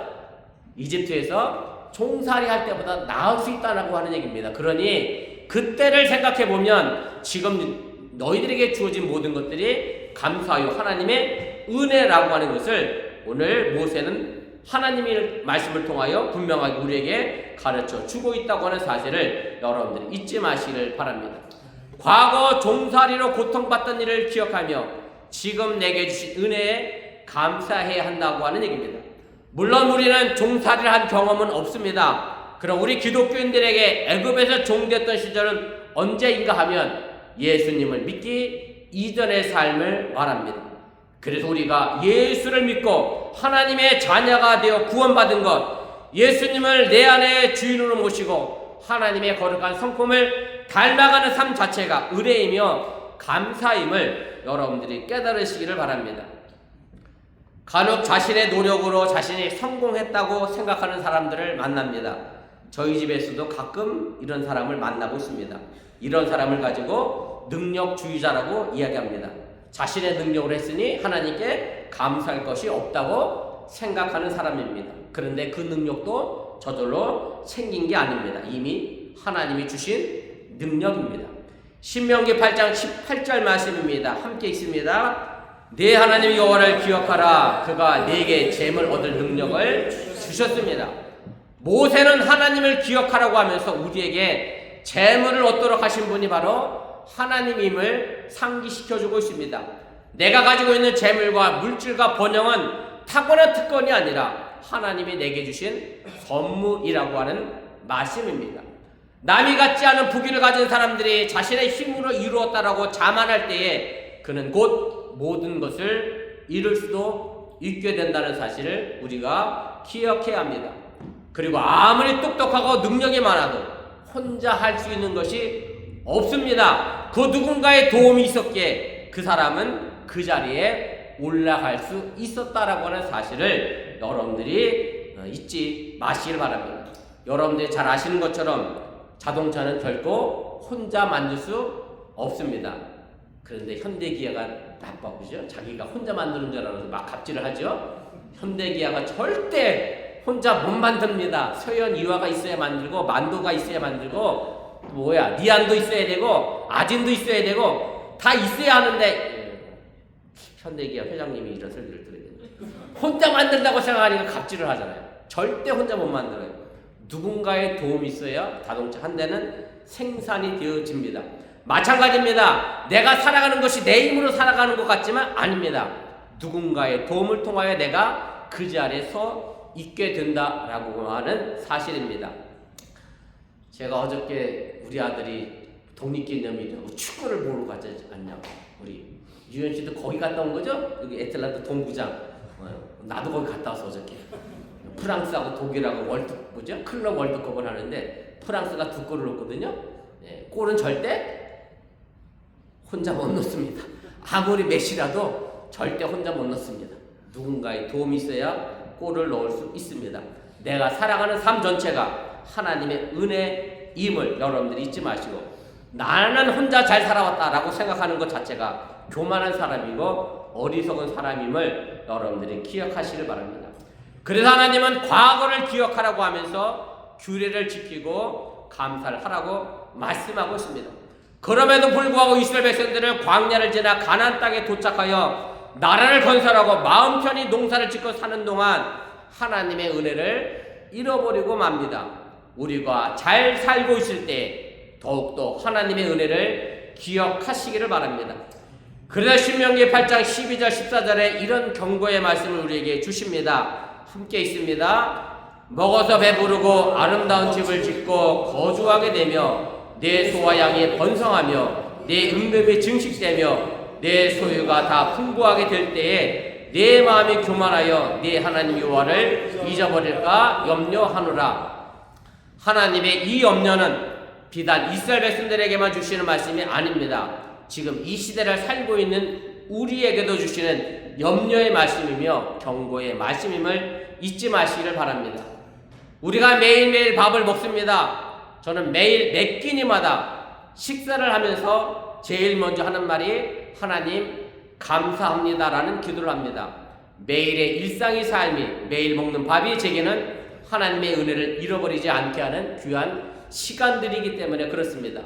이집트에서 종살이 할 때보다 나을 수 있다라고 하는 얘기입니다. 그러니 그때를 생각해보면 지금 너희들에게 주어진 모든 것들이 감사하여 하나님의 은혜라고 하는 것을 오늘 모세는 하나님의 말씀을 통하여 분명하게 우리에게 가르쳐 주고 있다고 하는 사실을 여러분들이 잊지 마시기를 바랍니다. 과거 종살이로 고통받던 일을 기억하며 지금 내게 주신 은혜에 감사해야 한다고 하는 얘기입니다. 물론 우리는 종살이를 한 경험은 없습니다. 그럼 우리 기독교인들에게 애굽에서 종됐던 시절은 언제인가 하면 예수님을 믿기 이전의 삶을 말합니다. 그래서 우리가 예수를 믿고 하나님의 자녀가 되어 구원받은 것, 예수님을 내 안에 주인으로 모시고 하나님의 거룩한 성품을 닮아가는 삶 자체가 은혜이며 감사임을 여러분들이 깨달으시기를 바랍니다. 간혹 자신의 노력으로 자신이 성공했다고 생각하는 사람들을 만납니다. 저희 집에서도 가끔 이런 사람을 만나고 있습니다. 이런 사람을 가지고 능력주의자라고 이야기합니다. 자신의 능력으로 했으니 하나님께 감사할 것이 없다고 생각하는 사람입니다. 그런데 그 능력도 저절로 생긴 게 아닙니다. 이미 하나님이 주신 능력입니다. 신명기 8장 18절 말씀입니다. 함께 읽습니다. 내 하나님 여호와를 기억하라. 그가 네게 재물 얻을 능력을 주셨습니다. 모세는 하나님을 기억하라고 하면서 우리에게 재물을 얻도록 하신 분이 바로 하나님임을 상기시켜주고 있습니다. 내가 가지고 있는 재물과 물질과 번영은 타고난 특권이 아니라 하나님이 내게 주신 선물이라고 하는 말씀입니다. 남이 갖지 않은 부귀를 가진 사람들이 자신의 힘으로 이루었다라고 자만할 때에 그는 곧 모든 것을 잃을 수도 있게 된다는 사실을 우리가 기억해야 합니다. 그리고 아무리 똑똑하고 능력이 많아도 혼자 할 수 있는 것이 없습니다. 그 누군가의 도움이 있었기에 그 사람은 그 자리에 올라갈 수 있었다라고 하는 사실을 여러분들이 잊지 마시길 바랍니다. 여러분들이 잘 아시는 것처럼 자동차는 결코 혼자 만들 수 없습니다. 그런데 현대기아가 나빠, 그죠? 자기가 혼자 만드는 줄 알아서 막 갑질을 하죠? 현대기아가 절대 혼자 못 만듭니다. 서현 이화가 있어야 만들고 만도가 있어야 만들고 니안도 있어야 되고 아진도 있어야 되고 다 있어야 하는데 현대기아 회장님이 이런 소리를 들으면 혼자 만든다고 생각하니까 갑질을 하잖아요. 절대 혼자 못 만들어요. 누군가의 도움이 있어야 자동차 한 대는 생산이 되어집니다. 마찬가지입니다. 내가 살아가는 것이 내 힘으로 살아가는 것 같지만 아닙니다. 누군가의 도움을 통하여 내가 그 자리에서 있게 된다라고 하는 사실입니다. 제가 어저께 우리 아들이 독립기념일이라고 축구를 보러 가지 않냐고, 우리 유현 씨도 거기 갔다 온 거죠? 여기 애틀란타 동구장. 나도 거기 갔다 왔어 어저께. 프랑스하고 독일하고 클럽 월드컵을 하는데 프랑스가 2골을 넣었거든요. 네, 골은 절대 혼자 못 넣습니다. 아무리 메시라도 절대 혼자 못 넣습니다. 누군가의 도움이 있어야 골을 넣을 수 있습니다. 내가 살아가는 삶 전체가 하나님의 은혜임을 여러분들이 잊지 마시고 나는 혼자 잘 살아왔다라고 생각하는 것 자체가 교만한 사람이고 어리석은 사람임을 여러분들이 기억하시길 바랍니다. 그래서 하나님은 과거를 기억하라고 하면서 규례를 지키고 감사를 하라고 말씀하고 있습니다. 그럼에도 불구하고 이스라엘 백성들은 광야를 지나 가나안 땅에 도착하여 나라를 건설하고 마음 편히 농사를 짓고 사는 동안 하나님의 은혜를 잃어버리고 맙니다. 우리가 잘 살고 있을 때 더욱더 하나님의 은혜를 기억하시기를 바랍니다. 그래서 신명기 8장 12절 14절에 이런 경고의 말씀을 우리에게 주십니다. 함께 있습니다. 먹어서 배부르고 아름다운 집을 짓고 거주하게 되며 내 소와 양이 번성하며 내 임금이 증식되며 내 소유가 다 풍부하게 될 때에 내 마음이 교만하여 내 하나님 여호와를 잊어버릴까 염려하노라. 하나님의 이 염려는 비단 이스라엘 백성들에게만 주시는 말씀이 아닙니다. 지금 이 시대를 살고 있는 우리에게도 주시는 염려의 말씀이며 경고의 말씀임을 잊지 마시기를 바랍니다. 우리가 매일매일 밥을 먹습니다. 저는 매일 매 끼니마다 식사를 하면서 제일 먼저 하는 말이 하나님 감사합니다라는 기도를 합니다. 매일의 일상의 삶이 매일 먹는 밥이 제게는 하나님의 은혜를 잃어버리지 않게 하는 귀한 시간들이기 때문에 그렇습니다.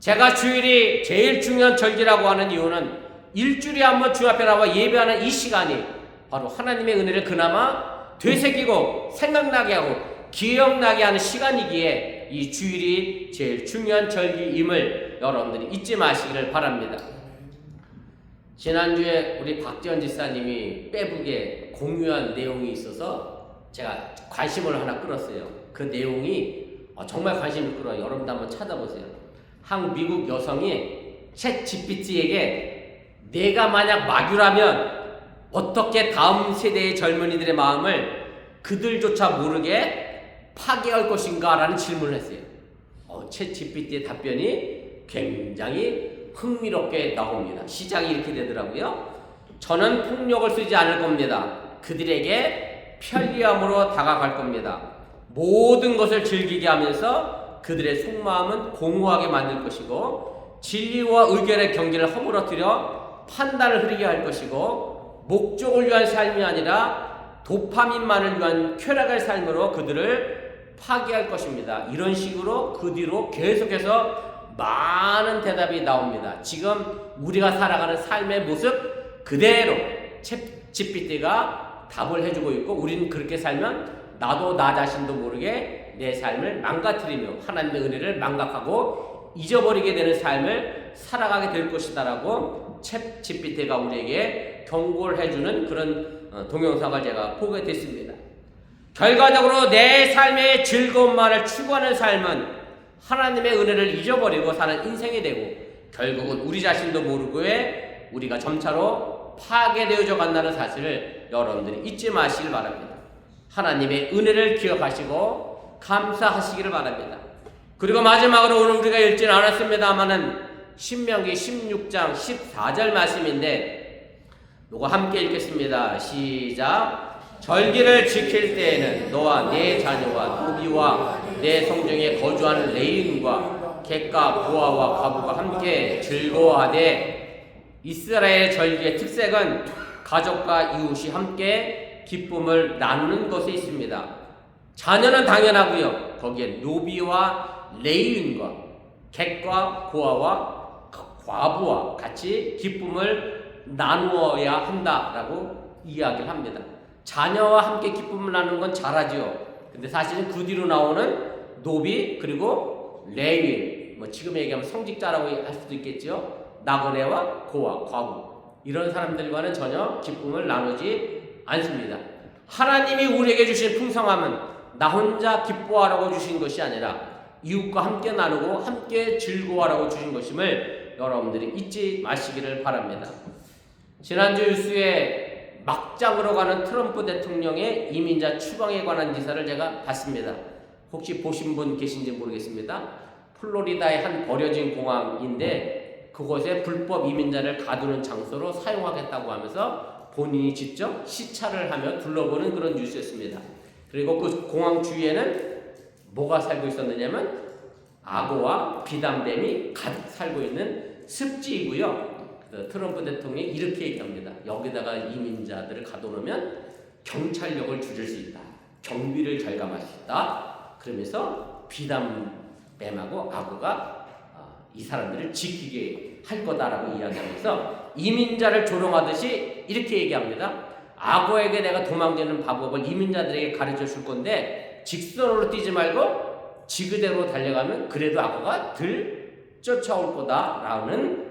제가 주일이 제일 중요한 절기라고 하는 이유는 일주일에 한번 주 앞에 나와 예배하는 이 시간이 바로 하나님의 은혜를 그나마 되새기고 생각나게 하고 기억나게 하는 시간이기에 이 주일이 제일 중요한 절기임을 여러분들이 잊지 마시기를 바랍니다. 지난주에 우리 박지원 지사님이 페북에 공유한 내용이 있어서 제가 관심을 하나 끌었어요. 그 내용이 정말 관심을 끌어요. 여러분도 한번 찾아보세요. 한 미국 여성이 챗 GPT에게 내가 만약 마귀라면 어떻게 다음 세대의 젊은이들의 마음을 그들조차 모르게 파괴할 것인가 라는 질문을 했어요. 챗 GPT의 답변이 굉장히 흥미롭게 나옵니다. 시작이 이렇게 되더라고요. 저는 폭력을 쓰지 않을 겁니다. 그들에게 편리함으로 다가갈 겁니다. 모든 것을 즐기게 하면서 그들의 속마음은 공허하게 만들 것이고 진리와 의견의 경계를 허물어뜨려 판단을 흐리게 할 것이고 목적을 위한 삶이 아니라 도파민만을 위한 쾌락의 삶으로 그들을 파괴할 것입니다. 이런 식으로 그 뒤로 계속해서 많은 대답이 나옵니다. 지금 우리가 살아가는 삶의 모습 그대로 챗 GPT가 답을 해주고 있고 우리는 그렇게 살면 나도 나 자신도 모르게 내 삶을 망가뜨리며 하나님의 은혜를 망각하고 잊어버리게 되는 삶을 살아가게 될 것이다라고 챗 GPT가 우리에게 경고를 해주는 그런 동영상을 제가 보게 됐습니다. 결과적으로 내 삶의 즐거움만을 추구하는 삶은 하나님의 은혜를 잊어버리고 사는 인생이 되고 결국은 우리 자신도 모르고에 우리가 점차로 파괴되어져 간다는 사실을 여러분들이 잊지 마시길 바랍니다. 하나님의 은혜를 기억하시고 감사하시기를 바랍니다. 그리고 마지막으로 오늘 우리가 읽지는 않았습니다만은 신명기 16장 14절 말씀인데 이거 함께 읽겠습니다. 시작. 절기를 지킬 때에는 너와 네 자녀와 노비와 내 성중에 거주하는 레위인과 객과 고아와 과부가 함께 즐거워하되 이스라엘 절기의 특색은 가족과 이웃이 함께 기쁨을 나누는 것에 있습니다. 자녀는 당연하고요. 거기에 노비와 레위인과 객과 고아와 과부와 같이 기쁨을 나누어야 한다라고 이야기를 합니다. 자녀와 함께 기쁨을 나누는 건 잘하지요. 근데 사실은 그 뒤로 나오는 노비 그리고 레위 지금 얘기하면 성직자라고 할 수도 있겠죠. 나그네와 고아, 과부 이런 사람들과는 전혀 기쁨을 나누지 않습니다. 하나님이 우리에게 주신 풍성함은 나 혼자 기뻐하라고 주신 것이 아니라 이웃과 함께 나누고 함께 즐거워하라고 주신 것임을 여러분들이 잊지 마시기를 바랍니다. 지난주 뉴스에 막장으로 가는 트럼프 대통령의 이민자 추방에 관한 기사를 제가 봤습니다. 혹시 보신 분 계신지 모르겠습니다. 플로리다의 한 버려진 공항인데 그곳에 불법 이민자를 가두는 장소로 사용하겠다고 하면서 본인이 직접 시찰을 하며 둘러보는 그런 뉴스였습니다. 그리고 그 공항 주위에는 뭐가 살고 있었느냐면 악어와 비담뱀이 가득 살고 있는 습지이고요. 트럼프 대통령이 이렇게 얘기합니다. 여기다가 이민자들을 가둬놓으면 경찰력을 줄일 수 있다. 경비를 절감할 수 있다. 그러면서 비담뱀하고 악어가 이 사람들을 지키게 할 거다라고 이야기하면서 이민자를 조롱하듯이 이렇게 얘기합니다. 악어에게 내가 도망치는 방법을 이민자들에게 가르쳐 줄 건데 직선으로 뛰지 말고 지그대로 달려가면 그래도 악어가 덜 쫓아올 거다라는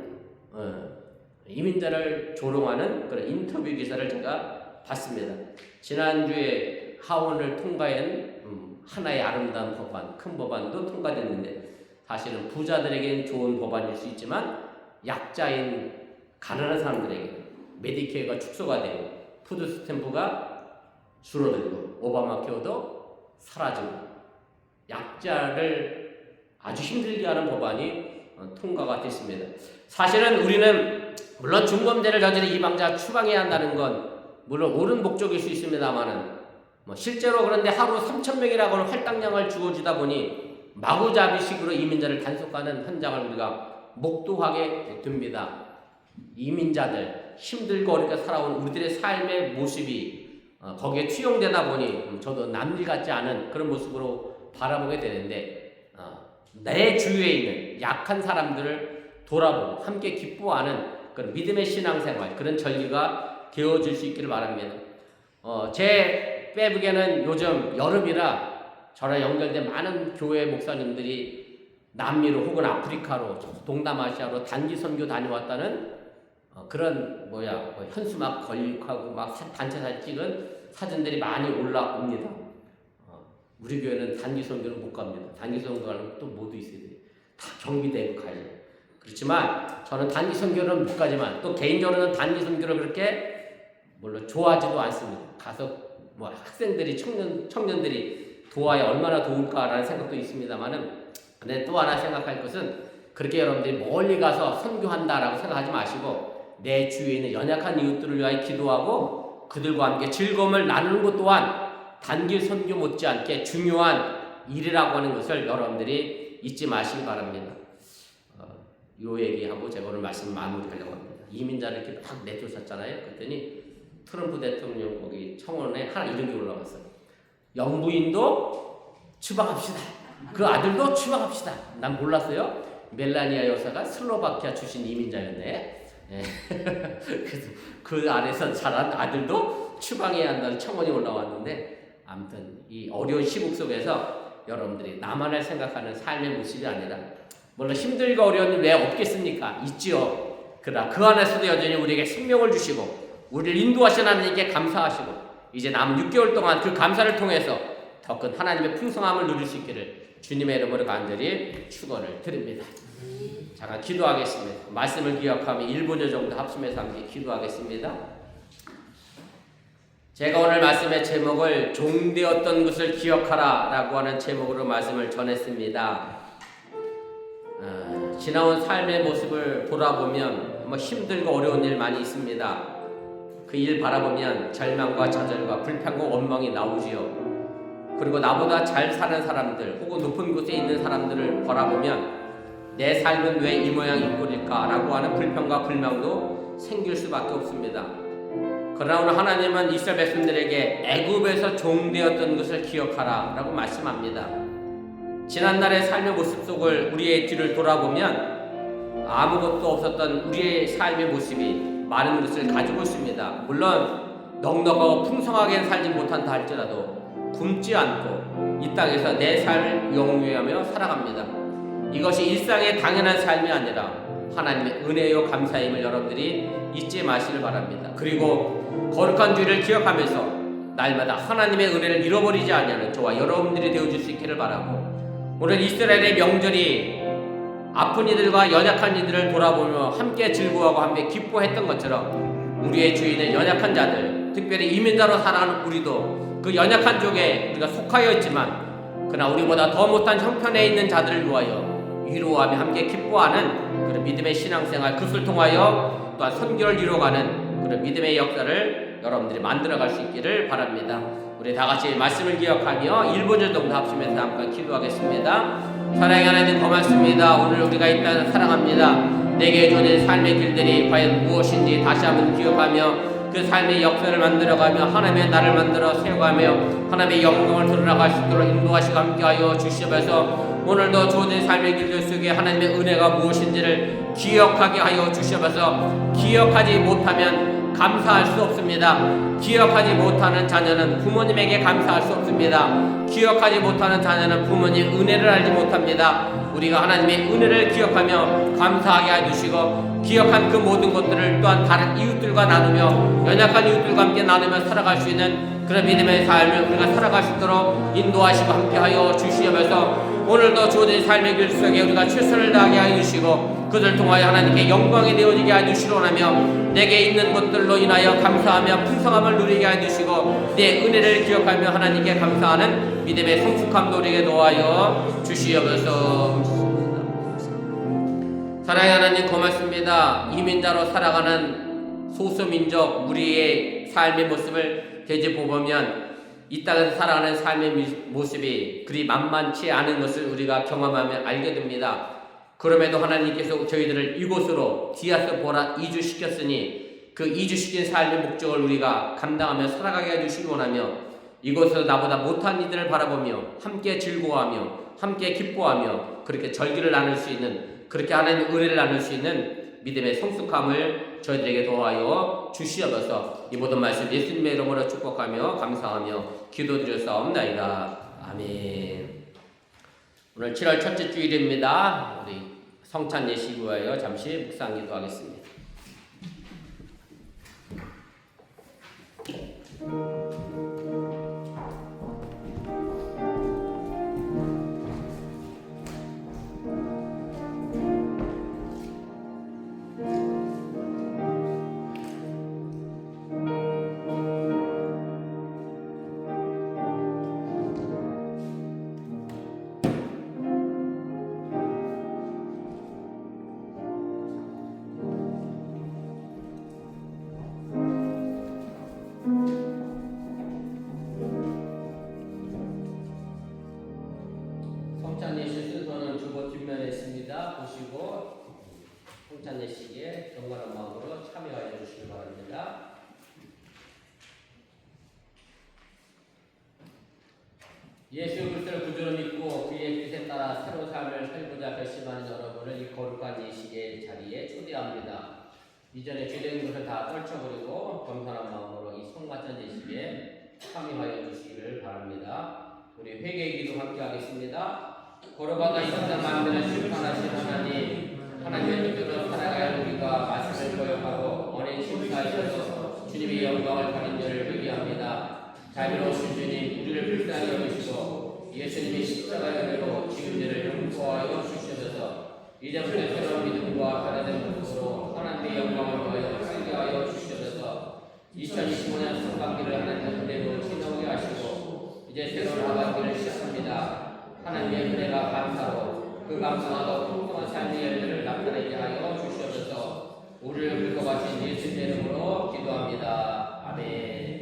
이민자를 조롱하는 그런 인터뷰 기사를 제가 봤습니다. 지난주에 하원을 통과한 하나의 아름다운 법안, 큰 법안도 통과됐는데 사실은 부자들에게는 좋은 법안일 수 있지만 약자인 가난한 사람들에게 메디케어가 축소가 되고 푸드 스탬프가 줄어들고 오바마 케어도 사라지고 약자를 아주 힘들게 하는 법안이 통과가 됐습니다. 사실은 우리는 물론 중범죄를 저지른 이방자 추방해야 한다는 건 물론 옳은 목적일 수 있습니다만은 실제로 그런데 하루 3,000명이라고 하는 할당량을 주어주다 보니 마구잡이식으로 이민자를 단속하는 현장을 우리가 목도하게 됩니다. 이민자들 힘들고 어렵게 살아온 우리들의 삶의 모습이 거기에 투영되다 보니 저도 남일 같지 않은 그런 모습으로 바라보게 되는데 내 주위에 있는 약한 사람들을 돌아보고 함께 기뻐하는 그런 믿음의 신앙생활 그런 전리가 되어질 수 있기를 바랍니다. 제 페북에는 요즘 여름이라 저랑 연결된 많은 교회 목사님들이 남미로 혹은 아프리카로 동남아시아로 단기 선교 다녀왔다는 그런 현수막 걸리고 막 단체 사진 찍은 사진들이 많이 올라옵니다. 우리 교회는 단기 선교는 못 갑니다. 단기 선교 가려면 또 모두 있어야 돼요. 다 경비되고 가야 돼요. 그렇지만 저는 단기 선교는 못 가지만 또 개인적으로는 단기 선교를 그렇게 물론 좋아하지도 않습니다. 가서 학생들이 청년들이 도와야 얼마나 도울까라는 생각도 있습니다만은 근데 또 하나 생각할 것은 그렇게 여러분들이 멀리 가서 선교한다라고 생각하지 마시고 내 주위에 있는 연약한 이웃들을 위하여 기도하고 그들과 함께 즐거움을 나누는 것 또한 단기 선교 못지않게 중요한 일이라고 하는 것을 여러분들이 잊지 마시기 바랍니다. 요 얘기하고 제가 오늘 말씀 마무리하려고 합니다. 이민자를 이렇게 막 내쫓았잖아요. 그랬더니 트럼프 대통령 거기 청원에 하나 이런 게 올라왔어요. 영부인도 추방합시다. 그 아들도 추방합시다. 난 몰랐어요. 멜라니아 여사가 슬로바키아 출신 이민자였네. 그래서 그 안에서 자란 아들도 추방해야 한다는 청원이 올라왔는데 아무튼 이 어려운 시국 속에서 여러분들이 나만을 생각하는 삶의 모습이 아니라 물론 힘들고 어려운 일 왜 없겠습니까? 있지요. 그러나 그 안에서도 여전히 우리에게 생명을 주시고 우리를 인도하신 하나님께 감사하시고 이제 남은 6개월 동안 그 감사를 통해서 더 큰 하나님의 풍성함을 누릴 수 있기를 주님의 이름으로 간절히 축원을 드립니다. 잠깐 기도하겠습니다. 말씀을 기억하며 1분여 정도 합심해서 함께 기도하겠습니다. 제가 오늘 말씀의 제목을 종되었던 것을 기억하라 라고 하는 제목으로 말씀을 전했습니다. 지나온 삶의 모습을 돌아보면 힘들고 어려운 일 많이 있습니다. 그 일 바라보면 절망과 좌절과 불평과 원망이 나오지요. 그리고 나보다 잘 사는 사람들 혹은 높은 곳에 있는 사람들을 바라보면 내 삶은 왜 이 모양 이 꼴일까 라고 하는 불평과 불만도 생길 수밖에 없습니다. 그러나 오늘 하나님은 이스라엘 백성들에게 애굽에서 종되었던 것을 기억하라 라고 말씀합니다. 지난날의 삶의 모습 속을 우리의 뒤를 돌아보면 아무것도 없었던 우리의 삶의 모습이 많은 것을 가지고 있습니다. 물론 넉넉하고 풍성하게 살지 못한다 할지라도 굶지 않고 이 땅에서 내 삶을 영위하며 살아갑니다. 이것이 일상의 당연한 삶이 아니라 하나님의 은혜요 감사임을 여러분들이 잊지 마시길 바랍니다. 그리고 거룩한 주일을 기억하면서 날마다 하나님의 은혜를 잃어버리지 아니하는 저와 여러분들이 되어줄 수 있기를 바라고 오늘 이스라엘의 명절이 아픈 이들과 연약한 이들을 돌아보며 함께 즐거워하고 함께 기뻐했던 것처럼 우리의 주위는 연약한 자들 특별히 이민자로 살아가는 우리도 그 연약한 쪽에 우리가 속하여 있지만 그러나 우리보다 더 못한 형편에 있는 자들을 위하여 위로하며 함께 기뻐하는 그런 믿음의 신앙생활 그것을 통하여 또한 선교를 이루어가는 그런 믿음의 역사를 여러분들이 만들어갈 수 있기를 바랍니다. 우리 다같이 말씀을 기억하며 1분 정도 합심해서 함께 기도하겠습니다. 사랑의 하나님 고맙습니다. 오늘 우리가 이 땅을 사랑합니다. 내게 주어진 삶의 길들이 과연 무엇인지 다시 한번 기억하며 그 삶의 역사를 만들어가며 하나님의 나를 만들어 세워가며 하나님의 영광을 드러나갈 수 있도록 인도하시고 함께하여 주시옵소서. 오늘도 주어진 삶의 길들 속에 하나님의 은혜가 무엇인지를 기억하게 하여 주시옵소서. 기억하지 못하면 감사할 수 없습니다. 기억하지 못하는 자녀는 부모님에게 감사할 수 없습니다. 기억하지 못하는 자녀는 부모님 은혜를 알지 못합니다. 우리가 하나님의 은혜를 기억하며 감사하게 해주시고 기억한 그 모든 것들을 또한 다른 이웃들과 나누며 연약한 이웃들과 함께 나누며 살아갈 수 있는 그런 믿음의 삶을 우리가 살아갈 수 있도록 인도하시고 함께하여 주시옵소서. 오늘도 주어진 삶의 길 속에 우리가 최선을 다하게 하여 주시고 그들 통하여 하나님께 영광이 되어지게 하여 주시오라며 내게 있는 것들로 인하여 감사하며 풍성함을 누리게 하여 주시고 내 은혜를 기억하며 하나님께 감사하는 믿음의 성숙함 누리게 도와여 주시옵소서. 사랑의 하나님 고맙습니다. 이민자로 살아가는 소수민족 우리의 삶의 모습을 되짚어보면 이 땅에서 살아가는 삶의 모습이 그리 만만치 않은 것을 우리가 경험하며 알게 됩니다. 그럼에도 하나님께서 저희들을 이곳으로 디아스포라 이주시켰으니 그 이주시킨 삶의 목적을 우리가 감당하며 살아가게 해주시기 원하며 이곳에서 나보다 못한 이들을 바라보며 함께 즐거워하며 함께 기뻐하며 그렇게 절기를 나눌 수 있는 그렇게 하나님의 은혜를 나눌 수 있는 믿음의 성숙함을 저희들에게 도와여 주시옵소서. 이 모든 말씀 예수님의 이름으로 축복하며 감사하며 기도드렸사옵나이다. 아멘. 오늘 7월 첫째 주일입니다. 우리 성찬 예식 위하여 잠시 묵상 기도하겠습니다. 성찬 예식 순서는 주보 뒷면에 있습니다. 보시고 성찬 예식에 경건한 마음으로 참여하여 주시기 바랍니다. 예수 그리스도를 구주로 믿고 그의 뜻에 따라 새로운 삶을 살고자 결심하는 여러분을 이 거룩한 예식의 자리에 초대합니다. 이전에 죄된 것을 다 떨쳐버리고 겸손한 마음으로 이 성막전 예식에 참여하여 주시기를 바랍니다. 우리 회개 기도 함께 하겠습니다. 거룩하다 이 세상 만드는 심판하신 하나님의 뜻대로 살아갈 우리가 말씀을 거역하고 언행 심사하셔서 주님의 영광을 가린 자를 회개합니다. 자비로우신 주님, 우리를 불쌍히 여기시고 예수님이 십자가의 은혜로 지은 죄를 용서하여 주시옵소서. 이제부터 새로운 믿음과 변화된 모습으로 하나님의 영광을 위하여 살게 하여 주시옵소서. 2025년 상반기를 하나님의 은혜로 지나오게 하시고 이제 새로운 하반기를 시작합니다. 하나님의 은혜가 감사로 그 감사가 풍성한 삶의 열매를 나타내게 하여 주시옵소서. 우리를 구속하신 예수님의 이름으로 기도합니다. 아멘.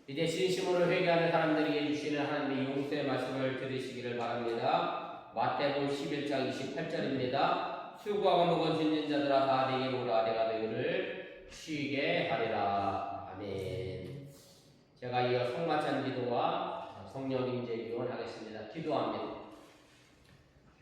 이제 진심으로 회개하는 사람들에게 주시는 하나님의 용서의 말씀을 들으시기를 바랍니다. 마태복음 11장 28절입니다. 수고하고 무거운 짐진 자들아 다 내게로 오라 내가 너희를 쉬게 하리라. 아멘. 제가 이어 성마찬 기도와 성령 임재 기도를 하겠습니다. 기도합니다.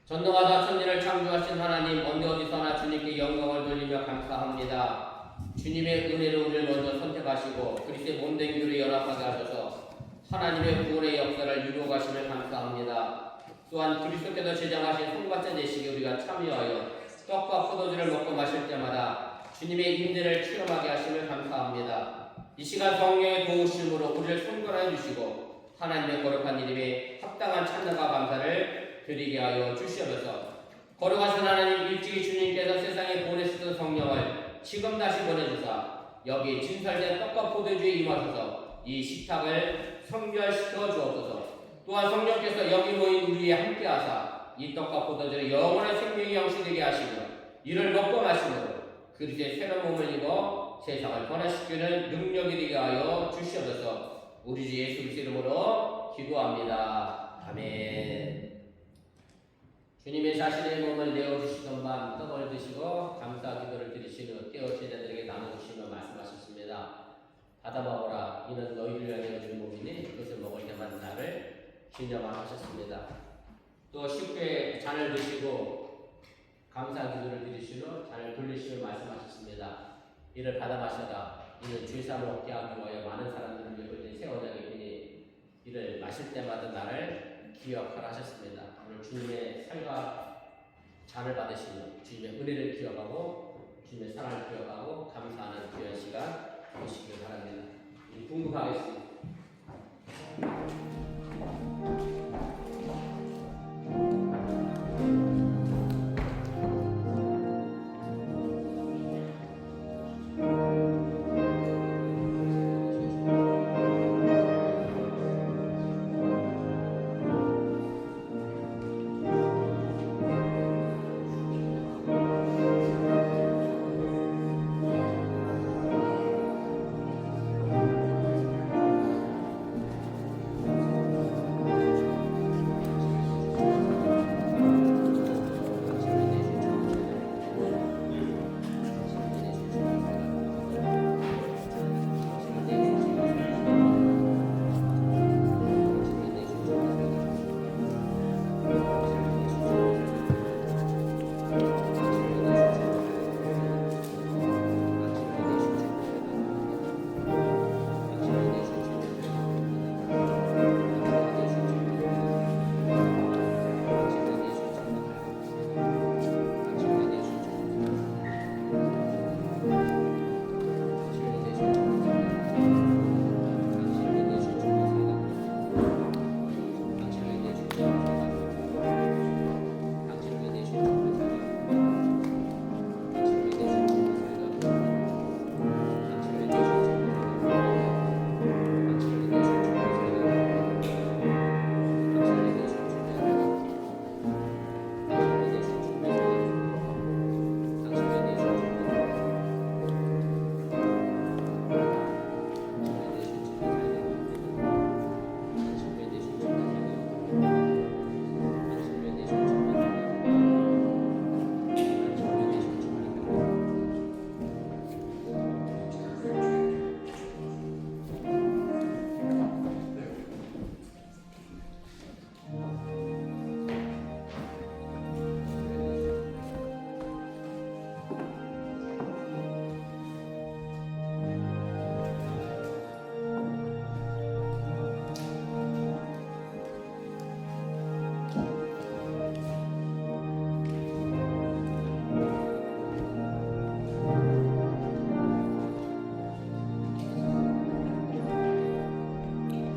전능하사 천지를 창조하신 하나님, 언제 어디서나 주님께 영광을 돌리며 감사합니다. 주님의 은혜로 우리를 먼저 선택하시고 그리스도의 몸된 교를 연합하게 하셔서 하나님의 구원의 역사를 이루어가심을 감사합니다. 또한 그리스도께서 제정하신 성막전 예식에 우리가 참여하여 떡과 포도주를 먹고 마실 때마다 주님의 임재를 체험하게 하심을 감사합니다. 이 시간 성령의 도우심으로 우리를 선별하여 주시고 하나님의 거룩한 이름에 합당한 찬양과 감사를 드리게 하여 주시옵소서. 거룩하신 하나님, 일찍이 주님께서 세상에 보내셨던 성령을 지금 다시 보내주사 여기 진설된 떡과 포도주에 임하셔서 이 식탁을 성결시켜 주옵소서. 또한 성령께서 여기 모인 우리에 함께하사 이 떡과 포도주를 영원한 생명이 영시되게 하시며 이를 먹고 마시므로 그리스도의 새로운 몸을 입어 세상을 변화시키는 능력이 되게 하여 주시옵소서. 우리 주 예수 그리스도 이름으로 기도합니다. 아멘. 주님의 자신의 몸을 내어주시던 밤 떡을 드시고 감사 기도를 드리신 후 떼어 제자들에게 나눠주시며 말씀하셨습니다. 받아 먹어라. 이는 너희를 위하여 내어준 몸이니 그것을 먹을 때마다 나를 기념하라 하셨습니다. 또 쉽게 잔을 드시고 감사 기도를 드리신 후 잔을 돌리시며 말씀하셨습니다. 이를 받아 마셔라. 이는 죄사함을 얻게 하기 위하여 많은 사람들을 위해 세워져야 되니 이를 마실 때마다 나를 기억하라 하셨습니다. 오늘 주님의 살과 잔을 받으시며 주님의 은혜를 기억하고 주님의 사랑을 기억하고 감사하는 귀한 시간 보시길 바랍니다. 궁금하겠습니다.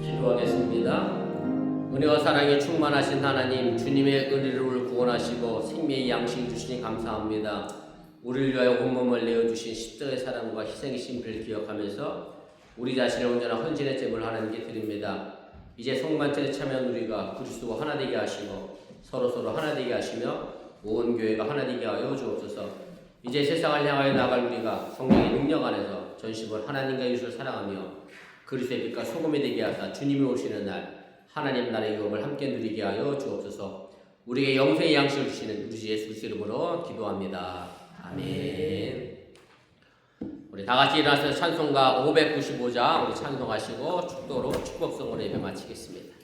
기도하겠습니다. 은혜와 사랑에 충만하신 하나님, 주님의 은혜를 구원하시고 생명의 양식을 주시니 감사합니다. 우리를 위하여 온몸을 내어주신 십자가의 사랑과 희생의 신비를 기억하면서 우리 자신의 온전한 헌신의 제물을 하나님께 드립니다. 이제 성만찬에 참여한 우리가 그리스도와 하나 되게 하시고 서로 하나 되게 하시며 온 교회가 하나 되게 하여 주옵소서. 이제 세상을 향하여 나갈 우리가 성령의 능력 안에서 전심을 하나님과 이웃을 사랑하며 그리스도의 빛과 소금이 되게 하사 주님이 오시는 날 하나님 나라의 영광을 함께 누리게 하여 주옵소서. 우리에게 영생의 양식을 주시는 우리 주 예수 그리스도 이름으로 기도합니다. 아멘. 우리 다 같이 일어나서 찬송가 595장 우리 찬송하시고 축도로 축복성으로 예배 마치겠습니다.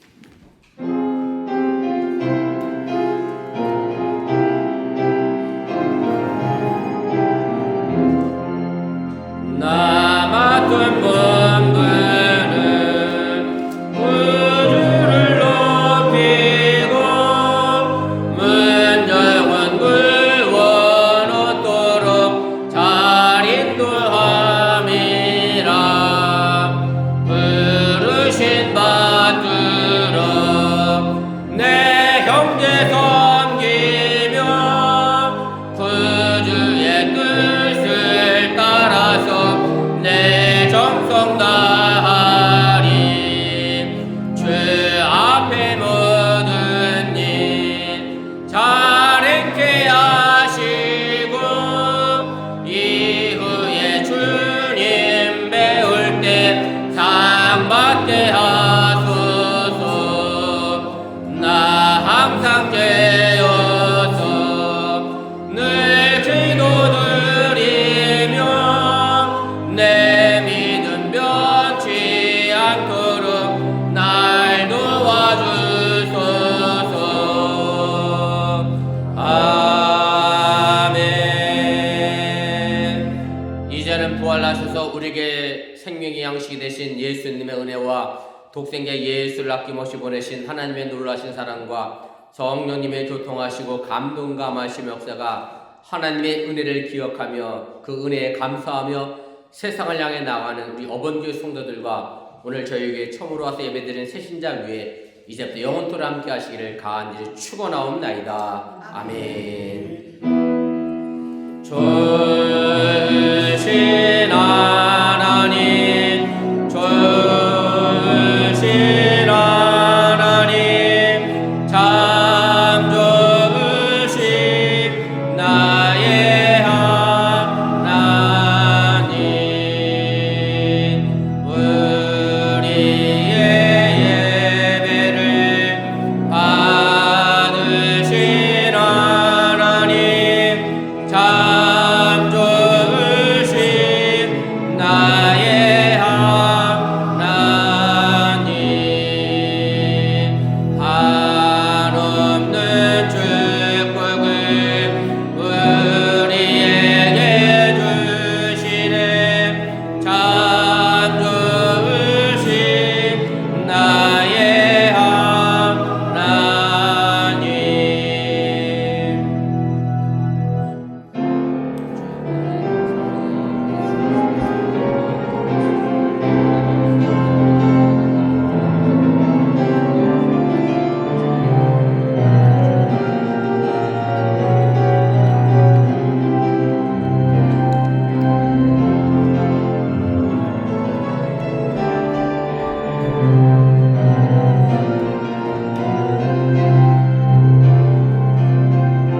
나 맡은 분들은 구주를 높이고 문정은 불원 얻도록 잘 인도함이라 부르신 바 생명의 양식이 되신 예수님의 은혜와 독생자 예수를 아낌없이 보내신 하나님의 놀라신 사랑과 성령님의 교통하시고 감동감하신 역사가 하나님의 은혜를 기억하며 그 은혜에 감사하며 세상을 향해 나가는 우리 어번교회 성도들과 오늘 저희에게 처음으로 와서 예배드리는 새신자 위에 이제부터 영원토록 함께 하시기를 간절히 축원하옵나이다. 아멘. 조실